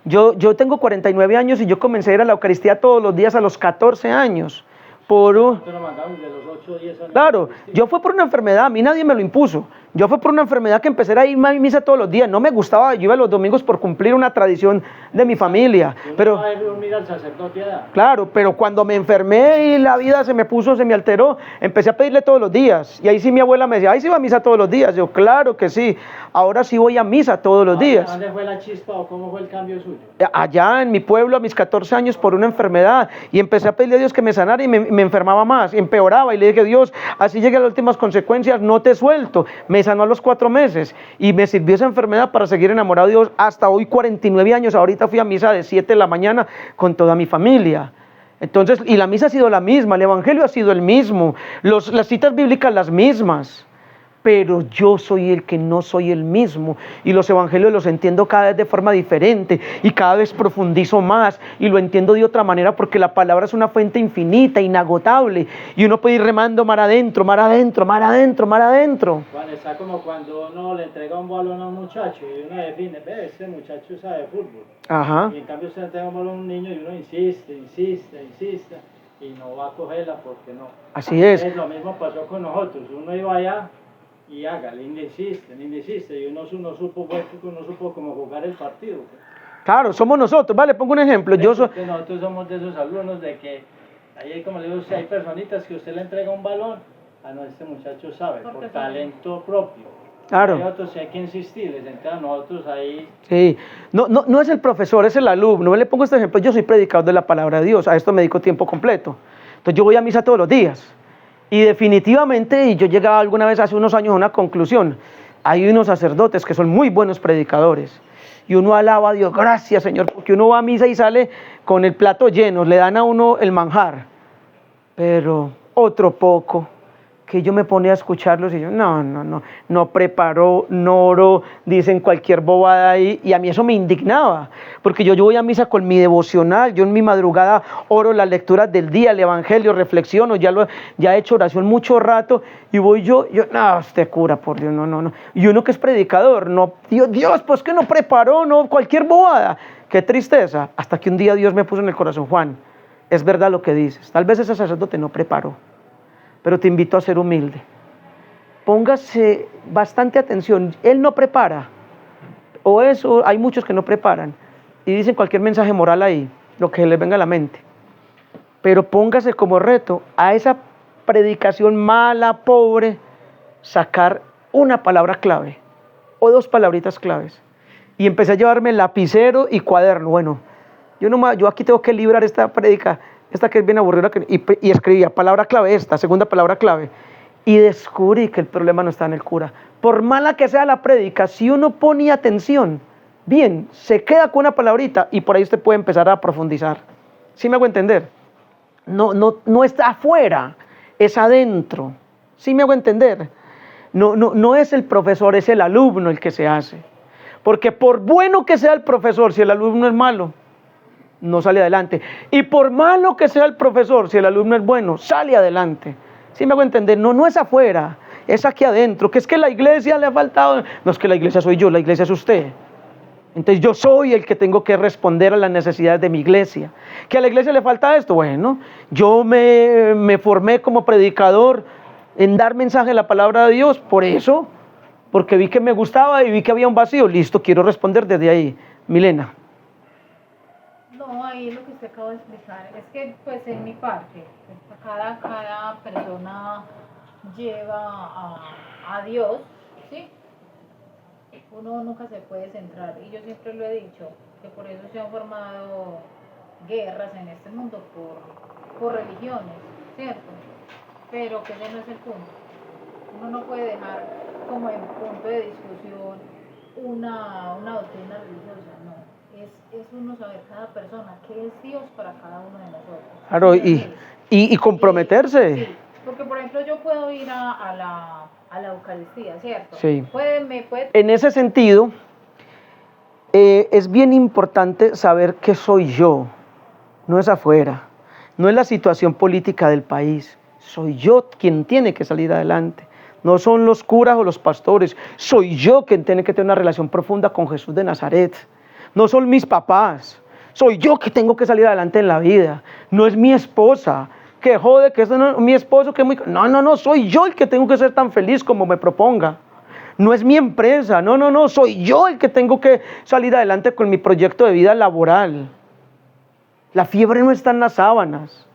Yo tengo 49 años y yo comencé a ir a la Eucaristía todos los días a los 14 años. Nosotros nos mandamos de los 8 o 10 años. Claro, yo fue por una enfermedad, a mí nadie me lo impuso. Yo fue por una enfermedad que empecé a ir a misa todos los días. No me gustaba, yo iba los domingos por cumplir una tradición de mi familia. Pero, Mira al sacerdote allá. claro, pero cuando me enfermé y la vida se me alteró, empecé a pedirle todos los días. Y ahí sí mi abuela me decía, ay, sí va a misa todos los días. Yo, claro que sí, ahora sí voy a misa todos los días. ¿Dónde fue la chispa o cómo fue el cambio suyo? Allá en mi pueblo a mis 14 años por una enfermedad. Y empecé a pedirle a Dios que me sanara y me enfermaba más, empeoraba. Y le dije, Dios, así llegué a las últimas consecuencias, no te suelto. Me sanó a los 4 meses y me sirvió esa enfermedad para seguir enamorado de Dios hasta hoy, 49 años. Ahorita fui a misa de 7 de la mañana con toda mi familia. Entonces, y la misa ha sido la misma, el evangelio ha sido el mismo, las citas bíblicas las mismas, pero yo soy el que no soy el mismo, y los evangelios los entiendo cada vez de forma diferente, y cada vez profundizo más, y lo entiendo de otra manera, porque la palabra es una fuente infinita, inagotable, y uno puede ir remando mar adentro, mar adentro, mar adentro, mar adentro. Bueno, está como cuando uno le entrega un balón a un muchacho, y uno define, ve, este muchacho sabe fútbol. Ajá. Y en cambio usted entrega un balón a un niño, y uno insiste, y no va a cogerla porque no. Así es. Lo mismo pasó con nosotros, uno iba allá, y hágale, insiste, y uno supo cómo jugar el partido. Pues. Claro, somos nosotros, vale, pongo un ejemplo. Nosotros somos de esos alumnos de que, ahí como le digo, si hay personitas que usted le entrega un balón, este muchacho sabe, por talento propio. Claro. Hay otros que hay que insistirles, entonces nosotros ahí... Sí, no es el profesor, es el alumno. Le pongo este ejemplo, yo soy predicador de la palabra de Dios, a esto me dedico tiempo completo. Entonces yo voy a misa todos los días. Y definitivamente, y yo llegaba alguna vez hace unos años a una conclusión, hay unos sacerdotes que son muy buenos predicadores, y uno alaba a Dios, gracias Señor, porque uno va a misa y sale con el plato lleno, le dan a uno el manjar, pero otro poco, que yo me ponía a escucharlos y yo, no preparó, no oró, dicen cualquier bobada ahí, y a mí eso me indignaba, porque yo voy a misa con mi devocional, yo en mi madrugada oro las lecturas del día, el evangelio, reflexiono, ya he hecho oración mucho rato, y voy yo, este cura, por Dios, no, y uno que es predicador, no, Dios, pues que no preparó, no, cualquier bobada, qué tristeza, hasta que un día Dios me puso en el corazón, Juan, es verdad lo que dices, tal vez ese sacerdote no preparó, pero te invito a ser humilde. Póngase bastante atención. Él no prepara. O eso, hay muchos que no preparan. Y dicen cualquier mensaje moral ahí, lo que les venga a la mente. Pero póngase como reto a esa predicación mala, pobre, sacar una palabra clave o 2 palabritas claves. Y empecé a llevarme lapicero y cuaderno. Bueno, yo aquí tengo que librar esta predica, esta que es bien aburrida, y escribía palabra clave esta, segunda palabra clave, y descubrí que el problema no está en el cura. Por mala que sea la prédica, si uno pone atención, bien, se queda con una palabrita y por ahí usted puede empezar a profundizar. ¿Sí me hago entender? No está afuera, es adentro. ¿Sí me hago entender? No es el profesor, es el alumno el que se hace. Porque por bueno que sea el profesor, si el alumno es malo, no sale adelante. Y por malo que sea el profesor, si el alumno es bueno, sale adelante. ¿Sí me hago entender? No es afuera, es aquí adentro. Que es que la iglesia le ha faltado. No es que la iglesia soy yo, la iglesia es usted. Entonces yo soy el que tengo que responder a las necesidades de mi iglesia. ¿Que a la iglesia le falta esto? Bueno, yo me formé como predicador en dar mensaje de la palabra de Dios, por eso, porque vi que me gustaba y vi que había un vacío. Listo, quiero responder desde ahí. Milena. No, ahí lo que usted acaba de explicar es que, pues, en mi parte, cada persona lleva a Dios, ¿sí? Uno nunca se puede centrar, y yo siempre lo he dicho, que por eso se han formado guerras en este mundo por religiones, ¿cierto? Pero que ese no es el punto. Uno no puede dejar como en punto de discusión una doctrina religiosa, no. Es uno saber cada persona qué es Dios para cada uno de nosotros. Claro, y comprometerse. Sí, porque por ejemplo yo puedo ir a la Eucaristía, ¿cierto? Sí. Me puede... En ese sentido, es bien importante saber que soy yo, no es afuera, no es la situación política del país, soy yo quien tiene que salir adelante. No son los curas o los pastores, soy yo quien tiene que tener una relación profunda con Jesús de Nazaret. No son mis papás, soy yo que tengo que salir adelante en la vida. No es mi esposa, que jode, que es mi esposo, que es muy... No, soy yo el que tengo que ser tan feliz como me proponga. No es mi empresa, no, soy yo el que tengo que salir adelante con mi proyecto de vida laboral. La fiebre no está en las sábanas,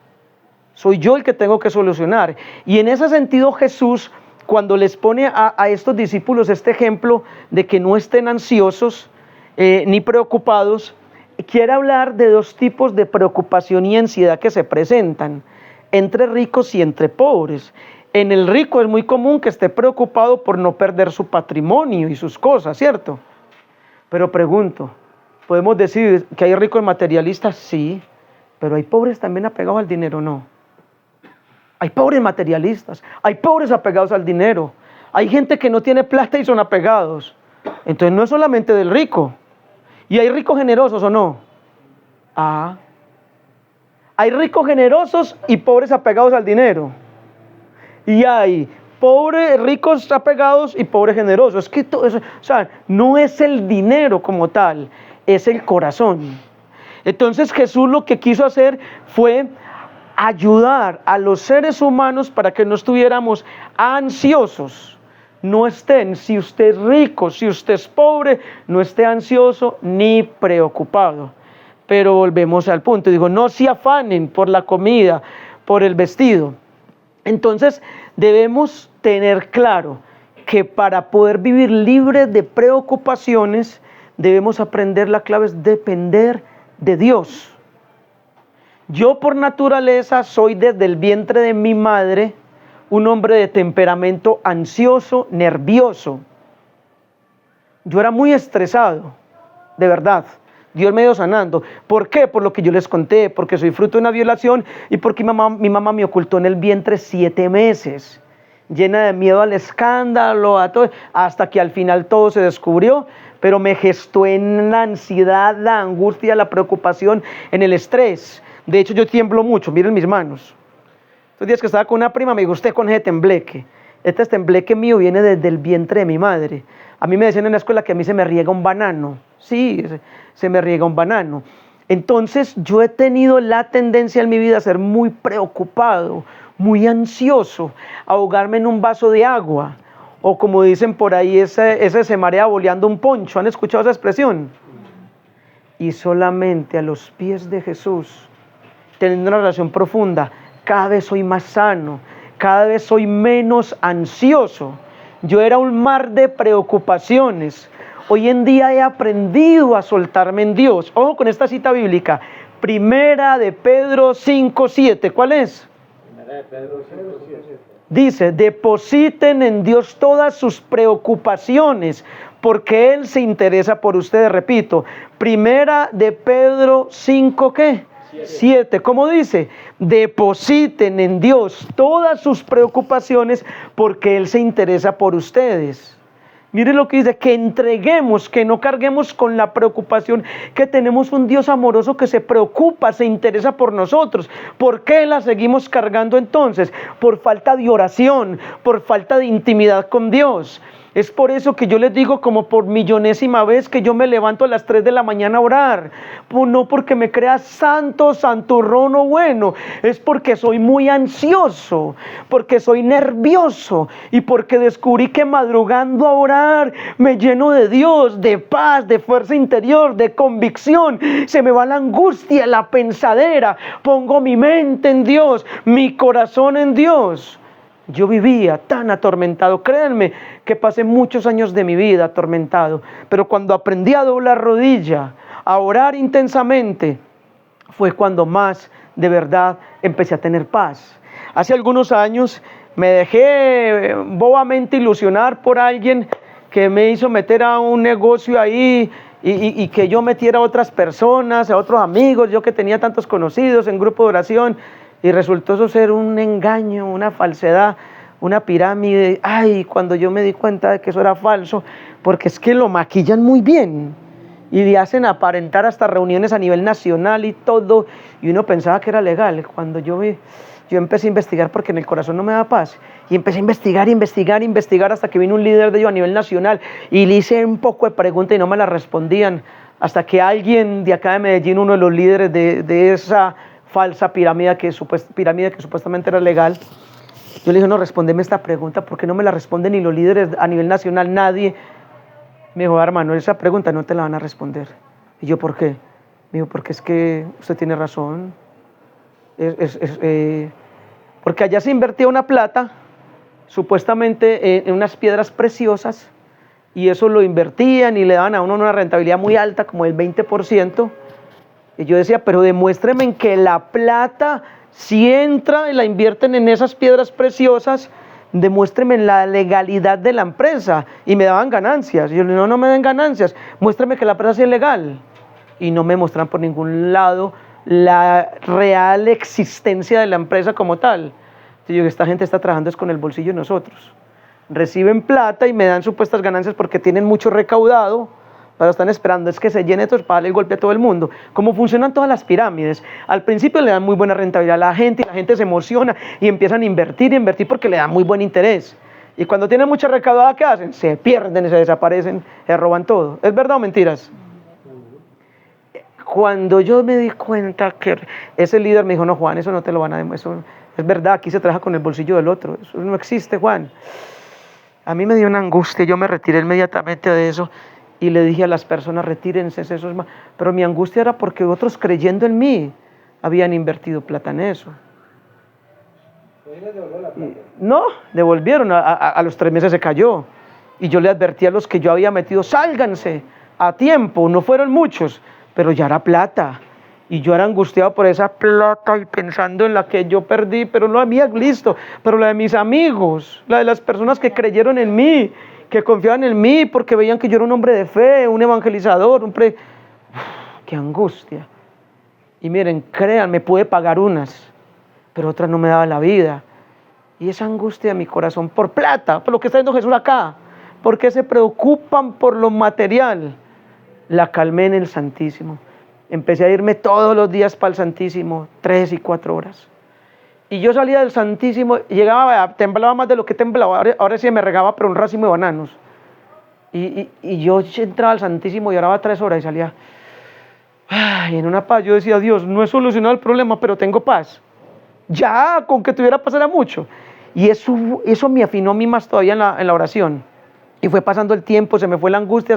soy yo el que tengo que solucionar. Y en ese sentido Jesús, cuando les pone a estos discípulos este ejemplo de que no estén ansiosos ni preocupados, quiere hablar de dos tipos de preocupación y ansiedad que se presentan, entre ricos y entre pobres. En el rico es muy común que esté preocupado por no perder su patrimonio y sus cosas, ¿cierto? Pero pregunto, ¿podemos decir que hay ricos materialistas? Sí, pero hay pobres también apegados al dinero, ¿no? Hay pobres materialistas, hay pobres apegados al dinero, hay gente que no tiene plata y son apegados. Entonces no es solamente del rico. ¿Y hay ricos generosos o no? Hay ricos generosos y pobres apegados al dinero. Y hay pobres, ricos apegados y pobres generosos. Es que todo eso, o sea, no es el dinero como tal, es el corazón. Entonces Jesús lo que quiso hacer fue ayudar a los seres humanos para que no estuviéramos ansiosos. No estén, si usted es rico, si usted es pobre, no esté ansioso ni preocupado. Pero volvemos al punto, digo, no se afanen por la comida, por el vestido. Entonces debemos tener claro que para poder vivir libres de preocupaciones, debemos aprender, la clave es depender de Dios. Yo por naturaleza soy desde el vientre de mi madre un hombre de temperamento ansioso, nervioso. Yo era muy estresado, de verdad. Dios me ha ido sanando. ¿Por qué? Por lo que yo les conté, porque soy fruto de una violación y porque mi mamá me ocultó en el vientre 7 meses, llena de miedo al escándalo, a todo, hasta que al final todo se descubrió, pero me gestó en la ansiedad, la angustia, la preocupación, en el estrés. De hecho, yo tiemblo mucho, miren mis manos. Estos días que estaba con una prima, me dijo, usted con ese tembleque. Este tembleque mío viene desde el vientre de mi madre. A mí me decían en la escuela que a mí se me riega un banano. Sí, se me riega un banano. Entonces, yo he tenido la tendencia en mi vida a ser muy preocupado, muy ansioso, a ahogarme en un vaso de agua. O como dicen por ahí, ese se marea boleando un poncho. ¿Han escuchado esa expresión? Y solamente a los pies de Jesús, teniendo una relación profunda, cada vez soy más sano, cada vez soy menos ansioso. Yo era un mar de preocupaciones. Hoy en día he aprendido a soltarme en Dios. Ojo con esta cita bíblica, Primera de Pedro 5:7. ¿Cuál es? Primera de Pedro 5:7. Dice, depositen en Dios todas sus preocupaciones, porque Él se interesa por ustedes. Repito, Primera de Pedro 5, ¿qué? 7. ¿Cómo dice? Depositen en Dios todas sus preocupaciones, porque Él se interesa por ustedes. Miren lo que dice, que entreguemos, que no carguemos con la preocupación, que tenemos un Dios amoroso que se preocupa, se interesa por nosotros. ¿Por qué la seguimos cargando entonces? Por falta de oración, por falta de intimidad con Dios. Es por eso que yo les digo como por millonésima vez que yo me levanto a las 3 de la mañana a orar. No porque me crea santo, santurrón o bueno. Es porque soy muy ansioso, porque soy nervioso y porque descubrí que madrugando a orar me lleno de Dios, de paz, de fuerza interior, de convicción. Se me va la angustia, la pensadera. Pongo mi mente en Dios, mi corazón en Dios. Yo vivía tan atormentado, créanme que pasé muchos años de mi vida atormentado, pero cuando aprendí a doblar rodilla, a orar intensamente, fue cuando más de verdad empecé a tener paz. Hace algunos años me dejé bobamente ilusionar por alguien que me hizo meter a un negocio ahí y que yo metiera a otras personas, a otros amigos, yo que tenía tantos conocidos en grupo de oración. Y resultó eso ser un engaño, una falsedad, una pirámide. Ay, cuando yo me di cuenta de que eso era falso, porque es que lo maquillan muy bien y le hacen aparentar hasta reuniones a nivel nacional y todo, y uno pensaba que era legal. Cuando yo empecé a investigar, porque en el corazón no me da paz, y empecé a investigar hasta que vino un líder de ellos a nivel nacional y le hice un poco de preguntas y no me las respondían, hasta que alguien de acá de Medellín, uno de los líderes de esa falsa pirámide que supuestamente era legal, Yo le dije, no, respóndeme esta pregunta, ¿por qué no me la responden ni los líderes a nivel nacional, nadie? Me dijo, hermano, esa pregunta no te la van a responder. Y yo, ¿por qué? Me dijo, porque es que usted tiene razón. Porque allá se invertía una plata, supuestamente en unas piedras preciosas, y eso lo invertían y le daban a uno una rentabilidad muy alta, como el 20%. Y yo decía, pero demuéstreme en que la plata, si entra y la invierten en esas piedras preciosas, demuéstreme la legalidad de la empresa. Y me daban ganancias. Y yo le dije, no me den ganancias, muéstrame que la empresa sea legal. Y no me muestran por ningún lado la real existencia de la empresa como tal. Entonces yo digo, esta gente está trabajando es con el bolsillo de nosotros. Reciben plata y me dan supuestas ganancias porque tienen mucho recaudado, pero están esperando es que se llene esto para darle el golpe a todo el mundo. Como funcionan todas las pirámides, al principio le dan muy buena rentabilidad a la gente y la gente se emociona y empiezan a invertir porque le dan muy buen interés. Y cuando tienen mucha recaudada, ¿qué hacen? Se pierden, se desaparecen, se roban todo. ¿Es verdad o mentiras? Cuando yo me di cuenta que ese líder me dijo, no, Juan, eso no te lo van a demostrar, es verdad, aquí se trabaja con el bolsillo del otro, eso no existe, Juan. A mí me dio una angustia, yo me retiré inmediatamente de eso y le dije a las personas, retírense, eso es más. Pero mi angustia era porque otros creyendo en mí habían invertido plata en eso. No, devolvieron, a los 3 meses se cayó. Y yo le advertí a los que yo había metido, sálganse a tiempo, no fueron muchos, pero ya era plata. Y yo era angustiado por esa plata y pensando en la que yo perdí, pero no la mía, listo, pero la de mis amigos, la de las personas que creyeron en mí, que confiaban en mí porque veían que yo era un hombre de fe, un evangelizador, ¡qué angustia! Y miren, créanme, pude pagar unas, pero otras no me daban la vida. Y esa angustia de mi corazón por plata, por lo que está viendo Jesús acá, porque se preocupan por lo material, la calmé en el Santísimo. Empecé a irme todos los días para el Santísimo, 3 y 4 horas. Y yo salía del Santísimo, llegaba, temblaba más de lo que temblaba, ahora sí me regaba, pero un racimo de bananos. Y yo entraba al Santísimo y oraba 3 horas y salía, ay, en una paz. Yo decía, Dios, no he solucionado el problema, pero tengo paz. Ya, con que tuviera paz era mucho. Y eso me afinó a mí más todavía en la oración. Y fue pasando el tiempo, se me fue la angustia,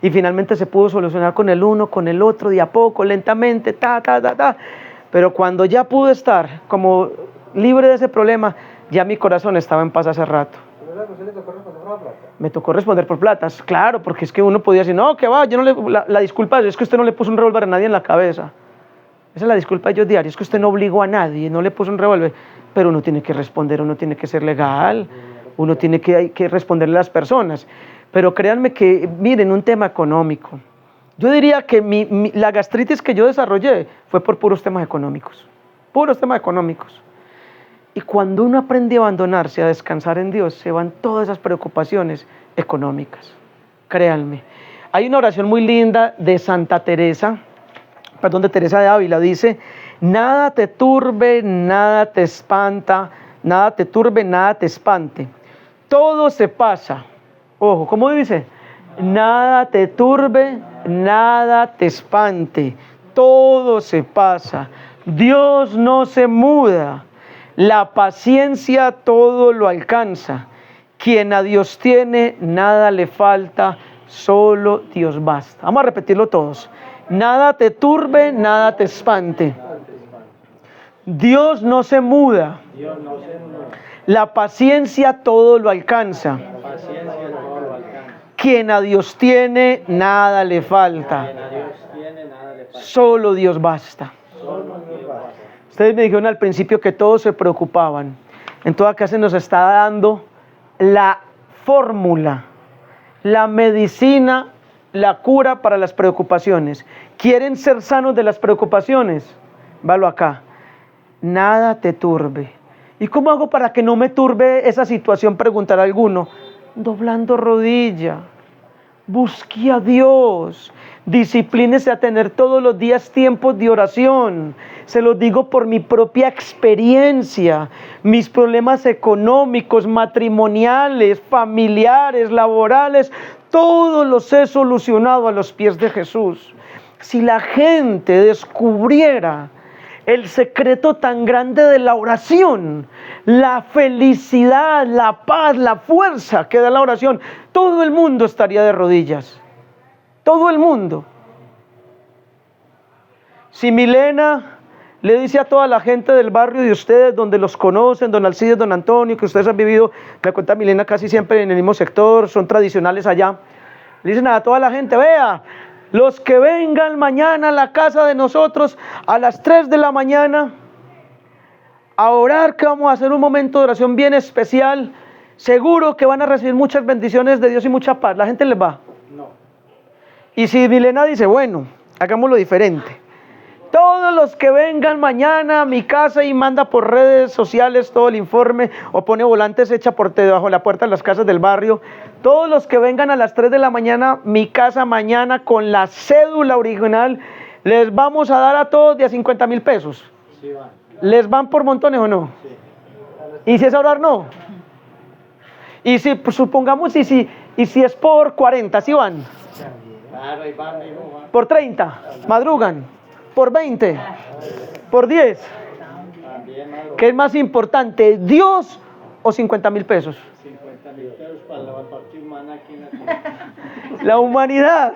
y finalmente se pudo solucionar con el uno, con el otro, de a poco, lentamente, Pero cuando ya pude estar como libre de ese problema, ya mi corazón estaba en paz hace rato. ¿Le tocó responder por plata? Me tocó responder por platas, claro, porque es que uno podía decir, no, que va, yo no la disculpa es que usted no le puso un revólver a nadie en la cabeza. Esa es la disculpa de ellos diaria, es que usted no obligó a nadie, no le puso un revólver, pero uno tiene que responder, uno tiene que ser legal. Uno tiene que responderle a las personas. Pero créanme que, miren, un tema económico. Yo diría que la gastritis que yo desarrollé fue por puros temas económicos. Puros temas económicos. Y cuando uno aprende a abandonarse, a descansar en Dios, se van todas esas preocupaciones económicas. Créanme. Hay una oración muy linda de de Teresa de Ávila. Dice, nada te turbe, nada te espanta, nada te turbe, nada te espante. Todo se pasa. Ojo, ¿cómo dice? Nada te turbe, nada te espante. Todo se pasa. Dios no se muda. La paciencia todo lo alcanza. Quien a Dios tiene, nada le falta, solo Dios basta. Vamos a repetirlo todos. Nada te turbe, nada te espante. Dios no se muda. Dios no se muda. La paciencia todo lo alcanza. La paciencia todo lo alcanza. Quien a Dios tiene, nada le falta. Quien a Dios tiene, nada le falta. Solo Dios basta. Solo Dios basta. Ustedes me dijeron al principio que todos se preocupaban. Entonces acá se nos está dando la fórmula, la medicina, la cura para las preocupaciones. ¿Quieren ser sanos de las preocupaciones? Valo acá. Nada te turbe. ¿Y cómo hago para que no me turbe esa situación? Preguntará alguno. Doblando rodilla. Busque a Dios. Disciplínese a tener todos los días tiempos de oración. Se los digo por mi propia experiencia. Mis problemas económicos, matrimoniales, familiares, laborales, todos los he solucionado a los pies de Jesús. Si la gente descubriera el secreto tan grande de la oración, la felicidad, la paz, la fuerza que da la oración, todo el mundo estaría de rodillas. Todo el mundo. Si Milena le dice a toda la gente del barrio de ustedes, donde los conocen, don Alcides, don Antonio, que ustedes han vivido, me cuenta Milena casi siempre en el mismo sector, son tradicionales allá, le dicen a toda la gente, vea, los que vengan mañana a la casa de nosotros a las 3 de la mañana a orar, que vamos a hacer un momento de oración bien especial, seguro que van a recibir muchas bendiciones de Dios y mucha paz. La gente les va. No. Y si Milena dice, bueno, hagámoslo diferente. Todos los que vengan mañana a mi casa y manda por redes sociales todo el informe o pone volantes hecha por debajo de la puerta de las casas del barrio, todos los que vengan a las 3 de la mañana, mi casa mañana con la cédula original, les vamos a dar a todos de a 50,000 pesos. Sí van. ¿Les van por montones o no? Sí. ¿Y si es a orar, no? Y si, pues, supongamos, y si es por 40, ¿sí van? Claro, ahí van, hijo, van. Por 30, madrugan. Por 20, por 10. También, madrugan. ¿Qué es más importante, Dios o 50,000 pesos? 50,000 pesos para la parte humana aquí en la tierra. La humanidad.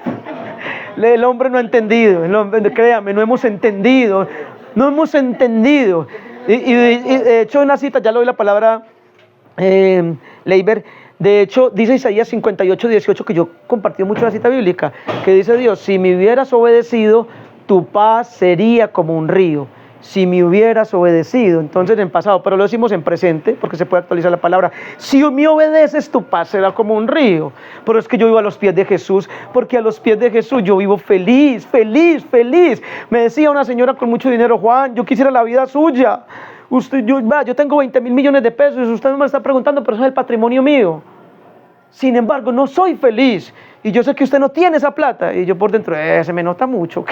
El hombre no ha entendido. El hombre, créame, no hemos entendido. No hemos entendido. Y de hecho, en la cita, ya le doy la palabra, Leiber. De hecho, dice Isaías 58:18, que yo compartí mucho la cita bíblica, que dice Dios, si me hubieras obedecido, tu paz sería como un río. Si me hubieras obedecido, entonces en pasado, pero lo decimos en presente, porque se puede actualizar la palabra. Si me obedeces, tu paz será como un río. Pero es que yo vivo a los pies de Jesús, porque a los pies de Jesús yo vivo feliz, feliz, feliz. Me decía una señora con mucho dinero, Juan, yo quisiera la vida suya. Yo tengo 20,000 millones de pesos, usted me está preguntando, pero eso es el patrimonio mío. Sin embargo, no soy feliz. Y yo sé que usted no tiene esa plata. Y yo por dentro, se me nota mucho.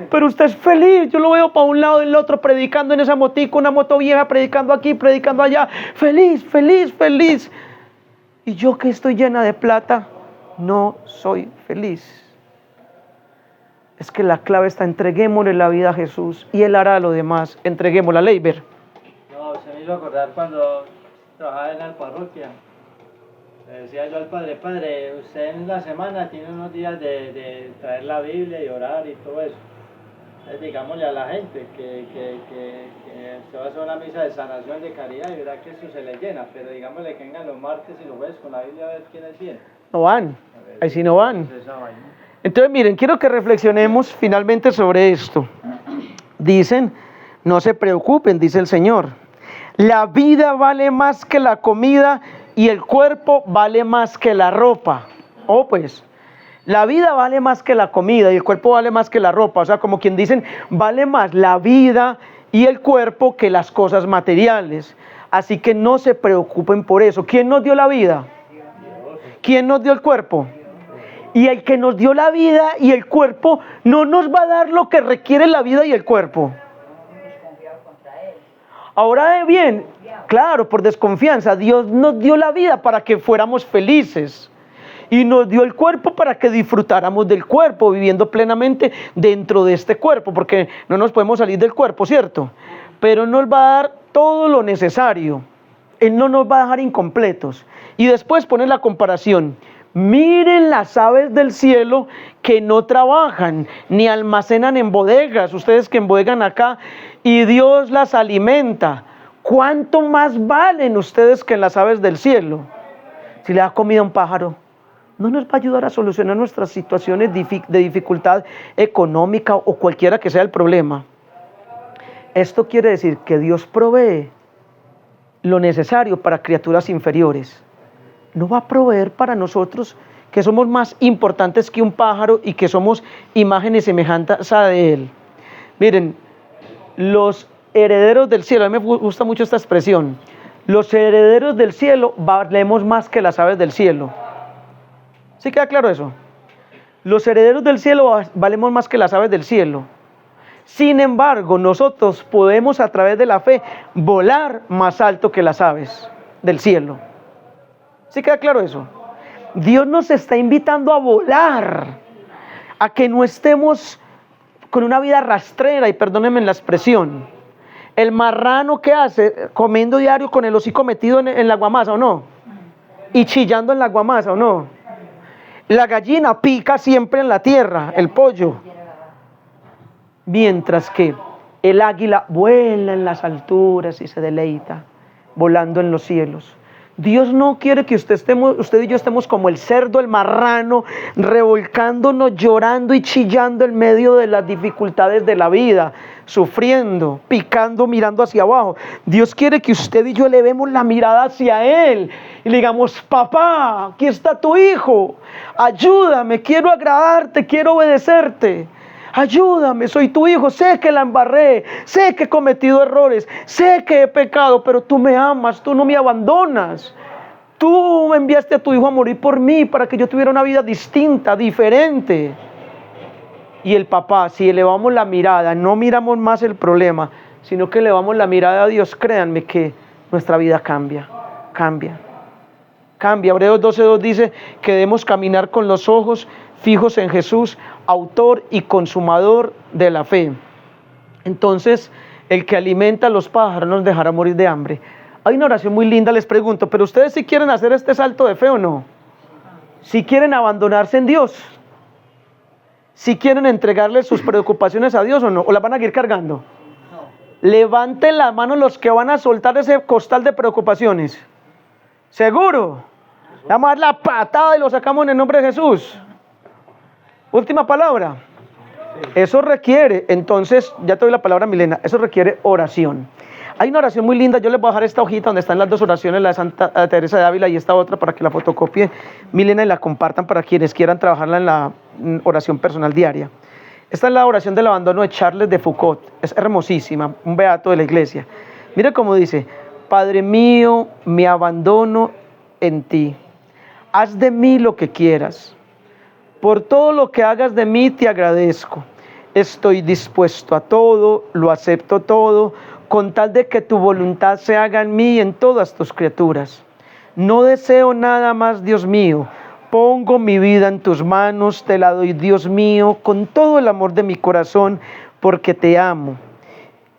Pero usted es feliz. Yo lo veo para un lado y el otro predicando en esa motico, una moto vieja, predicando aquí, predicando allá. Feliz, feliz, feliz. Y yo que estoy llena de plata, no soy feliz. Es que la clave está, entreguémosle la vida a Jesús y Él hará lo demás. Entreguémosla, Leiber. No, se me hizo acordar cuando trabajaba en la parroquia. Le decía yo al padre, usted en la semana tiene unos días de traer la Biblia y orar y todo eso. Entonces digámosle a la gente que se va a hacer una misa de sanación, de caridad, y verá que eso se le llena, pero digámosle que vengan los martes y los jueves con la Biblia a ver quiénes vienen. No van, ahí sí no van. Esa vaina. Entonces miren, quiero que reflexionemos finalmente sobre esto. Dicen, no se preocupen, dice el Señor. La vida vale más que la comida y el cuerpo vale más que la ropa. Pues, la vida vale más que la comida y el cuerpo vale más que la ropa. O sea, como quien dicen, vale más la vida y el cuerpo que las cosas materiales. Así que no se preocupen por eso. ¿Quién nos dio la vida? ¿Quién nos dio el cuerpo? Y el que nos dio la vida y el cuerpo no nos va a dar lo que requiere la vida y el cuerpo. Ahora bien, claro, por desconfianza, Dios nos dio la vida para que fuéramos felices. Y nos dio el cuerpo para que disfrutáramos del cuerpo, viviendo plenamente dentro de este cuerpo, porque no nos podemos salir del cuerpo, ¿cierto? Pero nos va a dar todo lo necesario. Él no nos va a dejar incompletos. Y después pone la comparación. Miren las aves del cielo que no trabajan ni almacenan en bodegas, ustedes que embodegan acá, y Dios las alimenta. ¿Cuánto más valen ustedes que las aves del cielo? Si le da comida a un pájaro, ¿no nos va a ayudar a solucionar nuestras situaciones de dificultad económica o cualquiera que sea el problema? Esto quiere decir que Dios provee lo necesario para criaturas inferiores. No va a proveer para nosotros, que somos más importantes que un pájaro y que somos imagen y semejanza de Él. Miren, los herederos del cielo, a mí me gusta mucho esta expresión, los herederos del cielo valemos más que las aves del cielo. ¿Sí queda claro eso? Los herederos del cielo valemos más que las aves del cielo. Sin embargo, nosotros podemos a través de la fe volar más alto que las aves del cielo. ¿Sí queda claro eso? Dios nos está invitando a volar, a que no estemos con una vida rastrera, y perdónenme la expresión. El marrano, ¿qué hace? Comiendo diario con el hocico metido en la guamasa, ¿o no? Y chillando en la guamasa, ¿o no? La gallina pica siempre en la tierra, el pollo. Mientras que el águila vuela en las alturas y se deleita, volando en los cielos. Dios no quiere que usted y yo estemos como el cerdo, el marrano, revolcándonos, llorando y chillando en medio de las dificultades de la vida, sufriendo, picando, mirando hacia abajo. Dios quiere que usted y yo elevemos la mirada hacia Él y le digamos: papá, aquí está tu hijo, ayúdame, quiero agradarte, quiero obedecerte. Ayúdame, soy tu hijo, sé que la embarré, sé que he cometido errores, sé que he pecado, pero tú me amas, tú no me abandonas. Tú enviaste a tu hijo a morir por mí para que yo tuviera una vida distinta, diferente. Y el papá, si elevamos la mirada, no miramos más el problema, sino que elevamos la mirada a Dios, créanme que nuestra vida cambia. Hebreos 12:2 dice que debemos caminar con los ojos fijos en Jesús, autor y consumador de la fe. Entonces, el que alimenta a los pájaros no nos dejará morir de hambre. Hay una oración muy linda, les pregunto, ¿pero ustedes sí quieren hacer este salto de fe o no? ¿Sí quieren abandonarse en Dios? ¿Sí quieren entregarle sus preocupaciones a Dios o no? ¿O las van a ir cargando? Levanten la mano los que van a soltar ese costal de preocupaciones. ¿Seguro? Vamos a dar la patada y lo sacamos en el nombre de Jesús. Última palabra. Eso requiere, entonces, ya te doy la palabra, Milena, eso requiere oración. Hay una oración muy linda, yo les voy a dejar esta hojita donde están las dos oraciones, la de Santa Teresa de Ávila y esta otra, para que la fotocopie Milena y la compartan para quienes quieran trabajarla en la oración personal diaria. Esta es la oración del abandono de Charles de Foucault, es hermosísima, un beato de la iglesia. Mire cómo dice: Padre mío, me abandono en ti, haz de mí lo que quieras. Por todo lo que hagas de mí te agradezco. Estoy dispuesto a todo, lo acepto todo, con tal de que tu voluntad se haga en mí y en todas tus criaturas. No deseo nada más, Dios mío. Pongo mi vida en tus manos, te la doy, Dios mío, con todo el amor de mi corazón, porque te amo.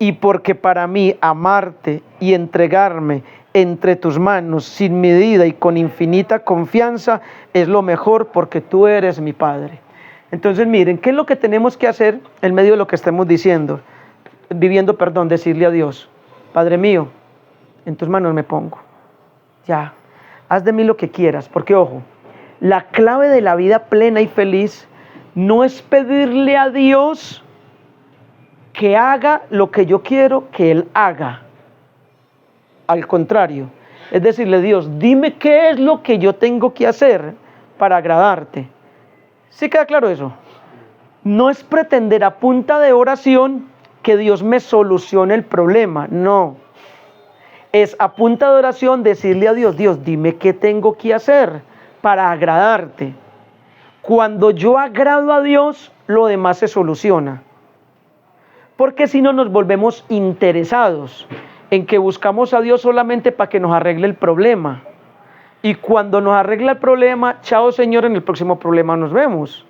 Y porque para mí amarte y entregarme entre tus manos sin medida y con infinita confianza es lo mejor, porque tú eres mi Padre. Entonces miren, ¿qué es lo que tenemos que hacer en medio de lo que estemos viviendo? Decirle a Dios: Padre mío, en tus manos me pongo. Ya, haz de mí lo que quieras, porque ojo, la clave de la vida plena y feliz no es pedirle a Dios que haga lo que yo quiero que Él haga. Al contrario, es decirle: Dios, dime qué es lo que yo tengo que hacer para agradarte. ¿Sí queda claro eso? No es pretender a punta de oración que Dios me solucione el problema, no. Es a punta de oración decirle a Dios: Dios, dime qué tengo que hacer para agradarte. Cuando yo agrado a Dios, lo demás se soluciona. Porque si no, nos volvemos interesados en que buscamos a Dios solamente para que nos arregle el problema. Y cuando nos arregla el problema, chao Señor, en el próximo problema nos vemos.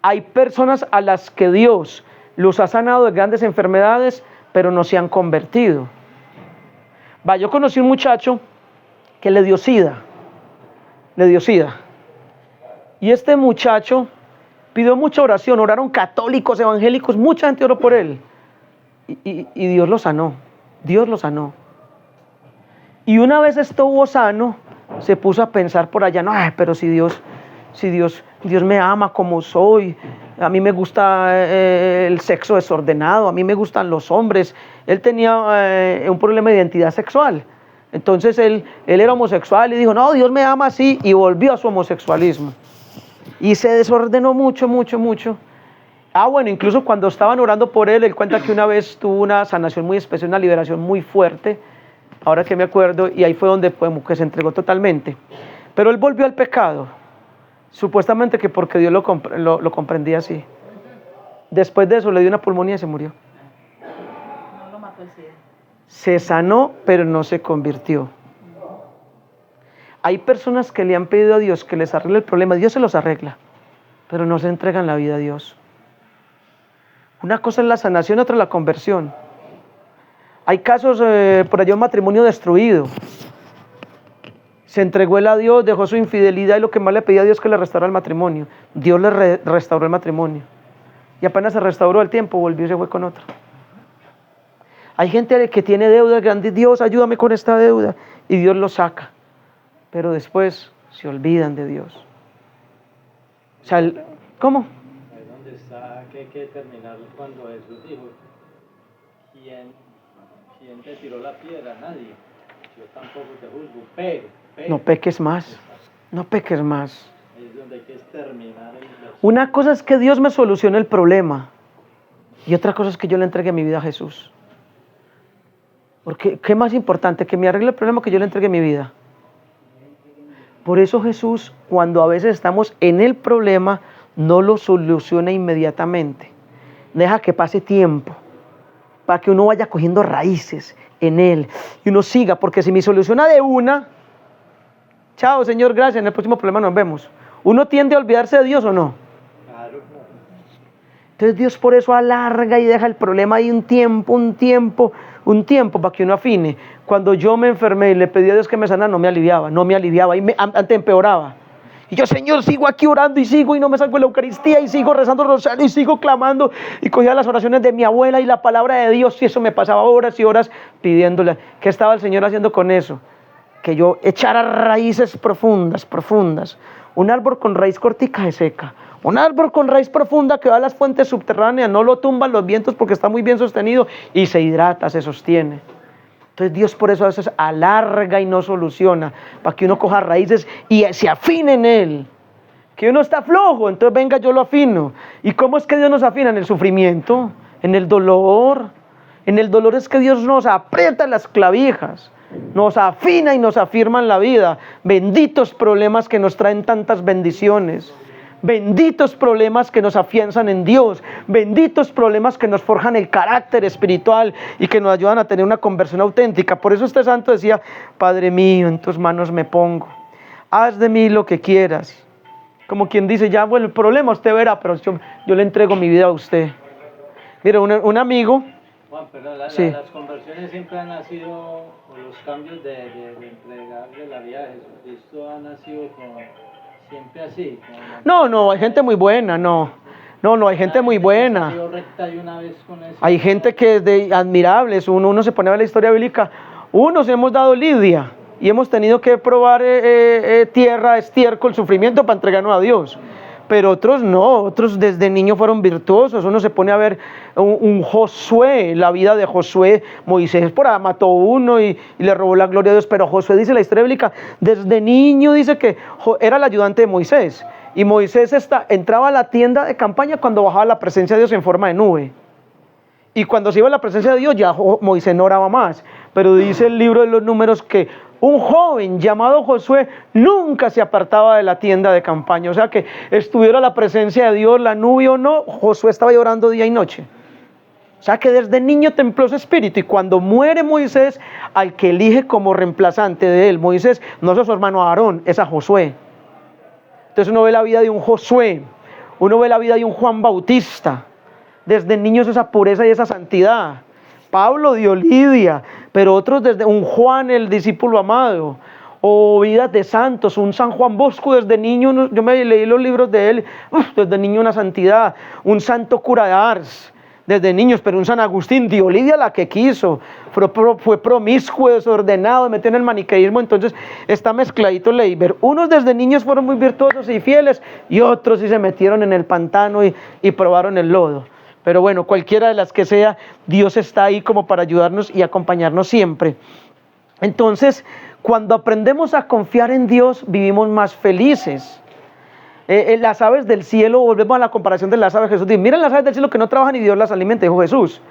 Hay personas a las que Dios los ha sanado de grandes enfermedades, pero no se han convertido. Yo conocí un muchacho que le dio sida. Y este muchacho pidió mucha oración, oraron católicos, evangélicos, mucha gente oró por él. Y Dios lo sanó. Y una vez estuvo sano, se puso a pensar por allá: no, pero si Dios me ama como soy, a mí me gusta el sexo desordenado, a mí me gustan los hombres. Él tenía un problema de identidad sexual. Entonces él era homosexual y dijo: no, Dios me ama así, y volvió a su homosexualismo. Y se desordenó mucho. Bueno, incluso cuando estaban orando por él cuenta que una vez tuvo una sanación muy especial, una liberación muy fuerte, ahora que me acuerdo, y ahí fue donde que se entregó totalmente. Pero él volvió al pecado, supuestamente que porque Dios lo comprendía así. Después de eso le dio una pulmonía y se murió. No lo mató el SIDA. Se sanó, pero no se convirtió. Hay personas que le han pedido a Dios que les arregle el problema. Dios se los arregla, pero no se entregan la vida a Dios. Una cosa es la sanación, otra es la conversión. Hay casos, por allá un matrimonio destruido. Se entregó él a Dios, dejó su infidelidad y lo que más le pedía a Dios que le restaurara el matrimonio. Dios le restauró el matrimonio. Y apenas se restauró el tiempo, volvió y se fue con otro. Hay gente que tiene deudas grandes, Dios ayúdame con esta deuda, y Dios lo saca. Pero después se olvidan de Dios. O sea, ¿cómo? Ahí donde está, que hay que terminar cuando Jesús dijo, ¿quién te tiró la piedra? Nadie. Yo tampoco te juzgo, pero. No peques más, no peques más. Ahí es donde hay que terminar. Una cosa es que Dios me solucione el problema y otra cosa es que yo le entregue mi vida a Jesús. Porque, ¿qué más importante? Que me arregle el problema, que yo le entregue mi vida. Por eso Jesús, cuando a veces estamos en el problema, no lo soluciona inmediatamente. Deja que pase tiempo, para que uno vaya cogiendo raíces en Él y uno siga, porque si me soluciona de una, chao Señor, gracias, en el próximo problema nos vemos. ¿Uno tiende a olvidarse de Dios o no? Claro. Entonces Dios por eso alarga y deja el problema ahí un tiempo para que uno afine. Cuando yo me enfermé y le pedí a Dios que me sanara, no me aliviaba y antes empeoraba. Y yo, Señor, sigo aquí orando y sigo y no me salgo de la Eucaristía y sigo rezando el rosario y sigo clamando y cogía las oraciones de mi abuela y la palabra de Dios y eso me pasaba horas y horas pidiéndole. ¿Qué estaba el Señor haciendo con eso? Que yo echara raíces profundas. Un árbol con raíz cortica se seca. Un árbol con raíz profunda que va a las fuentes subterráneas, no lo tumban los vientos porque está muy bien sostenido y se hidrata, se sostiene. Entonces Dios por eso a veces alarga y no soluciona, para que uno coja raíces y se afine en Él. Que uno está flojo, entonces venga yo lo afino. ¿Y cómo es que Dios nos afina? En el sufrimiento, en el dolor. En el dolor es que Dios nos aprieta las clavijas, nos afina y nos afirma en la vida. Benditos problemas que nos traen tantas bendiciones. Benditos problemas que nos afianzan en Dios, benditos problemas que nos forjan el carácter espiritual y que nos ayudan a tener una conversión auténtica. Por eso este santo decía, Padre mío, en tus manos me pongo, haz de mí lo que quieras. Como quien dice, ya bueno, el problema usted verá, pero yo le entrego mi vida a usted. Mira, un amigo... Juan, pero sí. Las conversiones siempre han nacido, o los cambios de entregarle la vida a Jesucristo han nacido siempre así. No, hay gente muy buena, no, hay gente muy buena. Hay gente que es admirable, uno se pone a ver la historia bíblica, unos hemos dado lidia y hemos tenido que probar tierra, estiércol, sufrimiento para entregarnos a Dios. Pero otros no, otros desde niños fueron virtuosos. Uno se pone a ver un Josué, la vida de Josué. Moisés por ahí mató uno y le robó la gloria a Dios, pero Josué, dice la historia bíblica, desde niño dice que era el ayudante de Moisés. Y Moisés entraba a la tienda de campaña cuando bajaba la presencia de Dios en forma de nube. Y cuando se iba a la presencia de Dios ya Moisés no oraba más. Pero dice el libro de los Números que un joven llamado Josué nunca se apartaba de la tienda de campaña. O sea que estuviera la presencia de Dios, la nube o no, Josué estaba orando día y noche. O sea que desde niño templó su espíritu. Y cuando muere Moisés, al que elige como reemplazante de él, Moisés, no es su hermano Aarón, es a Josué. Entonces uno ve la vida de un Josué, uno ve la vida de un Juan Bautista. Desde niños esa pureza y esa santidad. Pablo dio lidia, pero otros desde un Juan, el discípulo amado, o vidas de santos, un San Juan Bosco desde niño, yo me leí los libros de él, desde niño una santidad, un santo cura de Ars, desde niños, pero un San Agustín dio lidia la que quiso, fue promiscuo, desordenado, metió en el maniqueísmo, entonces está mezcladito el Leiber. Unos desde niños fueron muy virtuosos y fieles, y otros sí se metieron en el pantano y probaron el lodo. Pero bueno, cualquiera de las que sea, Dios está ahí como para ayudarnos y acompañarnos siempre. Entonces, cuando aprendemos a confiar en Dios, vivimos más felices. Las aves del cielo, volvemos a la comparación de las aves. Jesús dice, miren las aves del cielo que no trabajan y Dios las alimenta, dijo Jesús.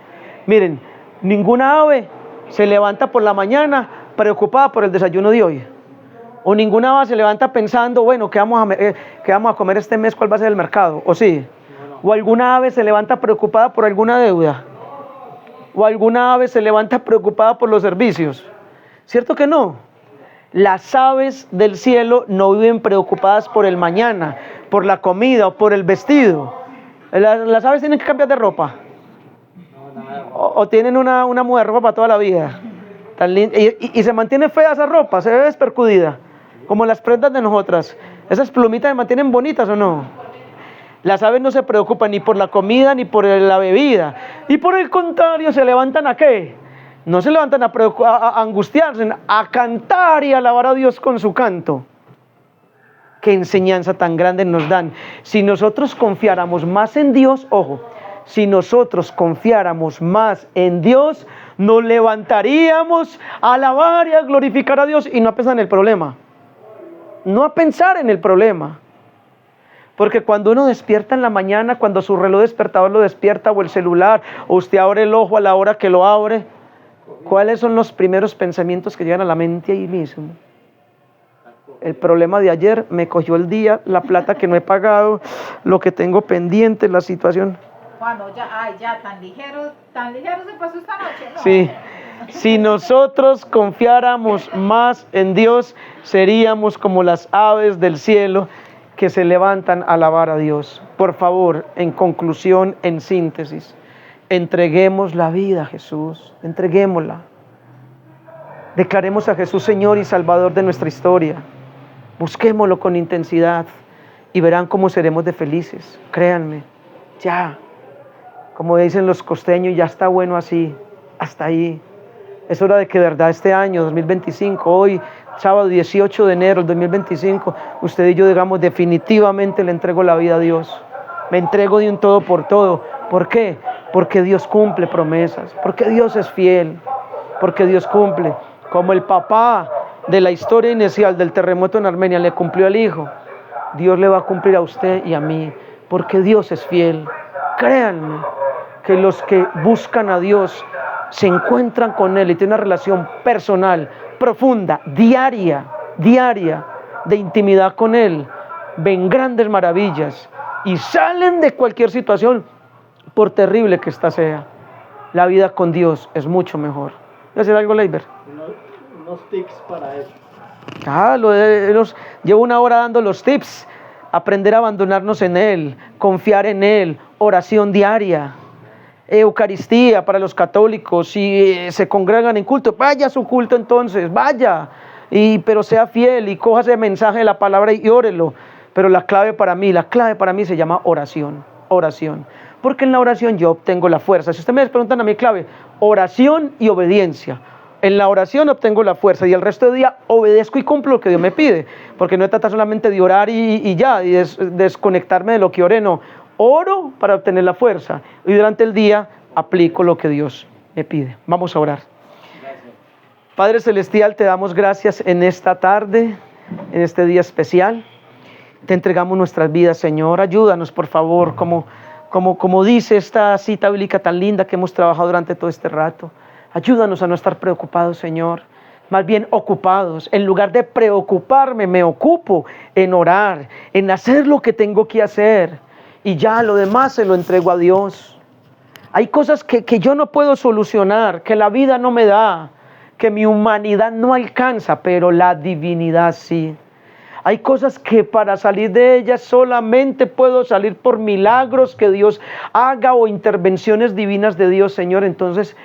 Miren, ninguna ave se levanta por la mañana preocupada por el desayuno de hoy. O ninguna ave se levanta pensando, bueno, ¿qué vamos a comer este mes? ¿Cuál va a ser el mercado? ¿O sí? ¿O alguna ave se levanta preocupada por alguna deuda? ¿O alguna ave se levanta preocupada por los servicios? ¿Cierto que no? Las aves del cielo no viven preocupadas por el mañana, por la comida o por el vestido. Las aves tienen que cambiar de ropa. o tienen una muda de ropa para toda la vida. Tan linda. Y se mantiene fea esa ropa, se ve despercudida, como las prendas de nosotras. ¿Esas plumitas se mantienen bonitas o no? Las aves no se preocupan ni por la comida ni por la bebida. Y por el contrario, ¿se levantan a qué? No se levantan a angustiarse, a cantar y alabar a Dios con su canto. Qué enseñanza tan grande nos dan. Si nosotros confiáramos más en Dios, ojo, si nosotros confiáramos más en Dios, nos levantaríamos a alabar y a glorificar a Dios y no a pensar en el problema. No a pensar en el problema. Porque cuando uno despierta en la mañana, cuando su reloj despertador lo despierta o el celular, o usted abre el ojo a la hora que lo abre, ¿cuáles son los primeros pensamientos que llegan a la mente ahí mismo? El problema de ayer, me cogió el día, la plata que no he pagado, lo que tengo pendiente, la situación. Bueno, ya tan ligero se pasó esta noche, ¿no? Sí, si nosotros confiáramos más en Dios, seríamos como las aves del cielo que se levantan a alabar a Dios. Por favor, en conclusión, en síntesis, entreguemos la vida a Jesús, entreguémosla. Declaremos a Jesús Señor y Salvador de nuestra historia. Busquémoslo con intensidad y verán cómo seremos de felices. Créanme, ya. Como dicen los costeños, ya está bueno así, hasta ahí. Es hora de que de verdad este año, 2025, hoy, sábado 18 de enero del 2025, usted y yo digamos definitivamente le entrego la vida a Dios. Me entrego de un todo por todo. ¿Por qué? Porque Dios cumple promesas, porque Dios es fiel, porque Dios cumple. Como el papá de la historia inicial del terremoto en Armenia le cumplió al hijo, Dios le va a cumplir a usted y a mí, porque Dios es fiel. Créanme que los que buscan a Dios se encuentran con Él y tienen una relación personal, profunda, diaria, de intimidad con Él, ven grandes maravillas y salen de cualquier situación, por terrible que ésta sea. La vida con Dios es mucho mejor. ¿Voy a hacer algo, Leiber? Unos tips para eso. Llevo una hora dando los tips. Aprender a abandonarnos en Él, confiar en Él, oración diaria, Eucaristía para los católicos. Si se congregan en culto, vaya a su culto entonces, vaya, pero sea fiel y coja ese mensaje de la palabra y órelo. Pero la clave para mí se llama oración, porque en la oración yo obtengo la fuerza. Si ustedes me preguntan a mi clave, oración y obediencia. En la oración obtengo la fuerza y el resto del día obedezco y cumplo lo que Dios me pide, porque no se trata solamente de orar y desconectarme de lo que oré, no. Oro para obtener la fuerza y durante el día aplico lo que Dios me pide. Vamos a orar. Gracias. Padre Celestial, te damos gracias en esta tarde, en este día especial. Te entregamos nuestras vidas, Señor. Ayúdanos, por favor, como dice esta cita bíblica tan linda que hemos trabajado durante todo este rato. Ayúdanos a no estar preocupados, Señor, más bien ocupados. En lugar de preocuparme, me ocupo en orar, en hacer lo que tengo que hacer. Y ya lo demás se lo entrego a Dios. Hay cosas que yo no puedo solucionar, que la vida no me da, que mi humanidad no alcanza, pero la divinidad sí. Hay cosas que para salir de ellas solamente puedo salir por milagros que Dios haga o intervenciones divinas de Dios, Señor. Entonces,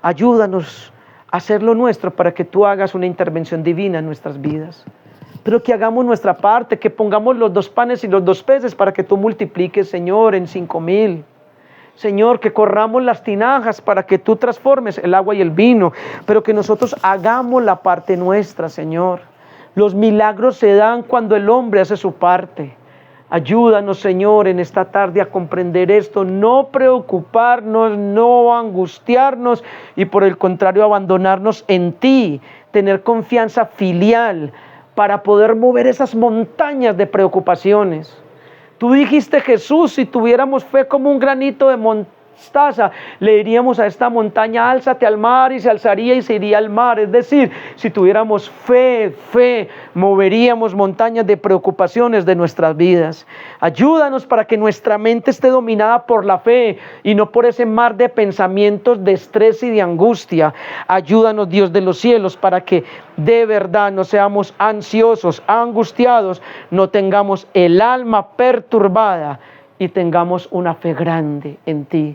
ayúdanos a hacer lo nuestro para que tú hagas una intervención divina en nuestras vidas. Pero que hagamos nuestra parte, que pongamos los 2 panes y los 2 peces para que tú multipliques, Señor, en 5,000. Señor, que corramos las tinajas para que tú transformes el agua y el vino, pero que nosotros hagamos la parte nuestra, Señor. Los milagros se dan cuando el hombre hace su parte. Ayúdanos, Señor, en esta tarde a comprender esto, no preocuparnos, no angustiarnos y por el contrario abandonarnos en ti, tener confianza filial para poder mover esas montañas de preocupaciones. Tú dijiste, Jesús, si tuviéramos fe como un granito de mostaza, le diríamos a esta montaña, álzate al mar, y se alzaría y se iría al mar. Es decir, si tuviéramos fe, moveríamos montañas de preocupaciones de nuestras vidas. Ayúdanos para que nuestra mente esté dominada por la fe y no por ese mar de pensamientos de estrés y de angustia. Ayúdanos, Dios de los cielos, para que de verdad no seamos ansiosos, angustiados, no tengamos el alma perturbada y tengamos una fe grande en ti.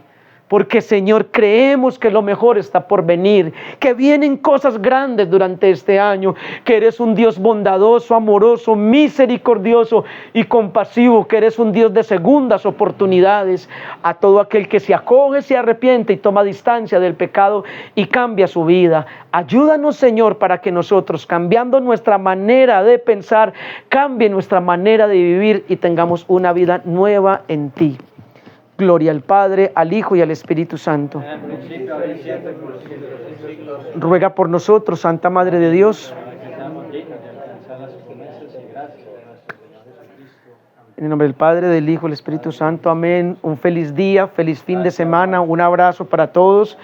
porque Señor, creemos que lo mejor está por venir, que vienen cosas grandes durante este año, que eres un Dios bondadoso, amoroso, misericordioso y compasivo, que eres un Dios de segundas oportunidades a todo aquel que se acoge, se arrepiente y toma distancia del pecado y cambia su vida. Ayúdanos, Señor, para que nosotros, cambiando nuestra manera de pensar, cambie nuestra manera de vivir y tengamos una vida nueva en ti. Gloria al Padre, al Hijo y al Espíritu Santo. En el principio, ahora y siempre, por los siglos de los siglos. Ruega por nosotros, Santa Madre de Dios. Para que seamos dignos de alcanzar las promesas y gracias de nuestro Señor Jesucristo. Amén. En el nombre del Padre, del Hijo y del Espíritu Santo. Amén. Un feliz día, feliz fin de semana. Un abrazo para todos.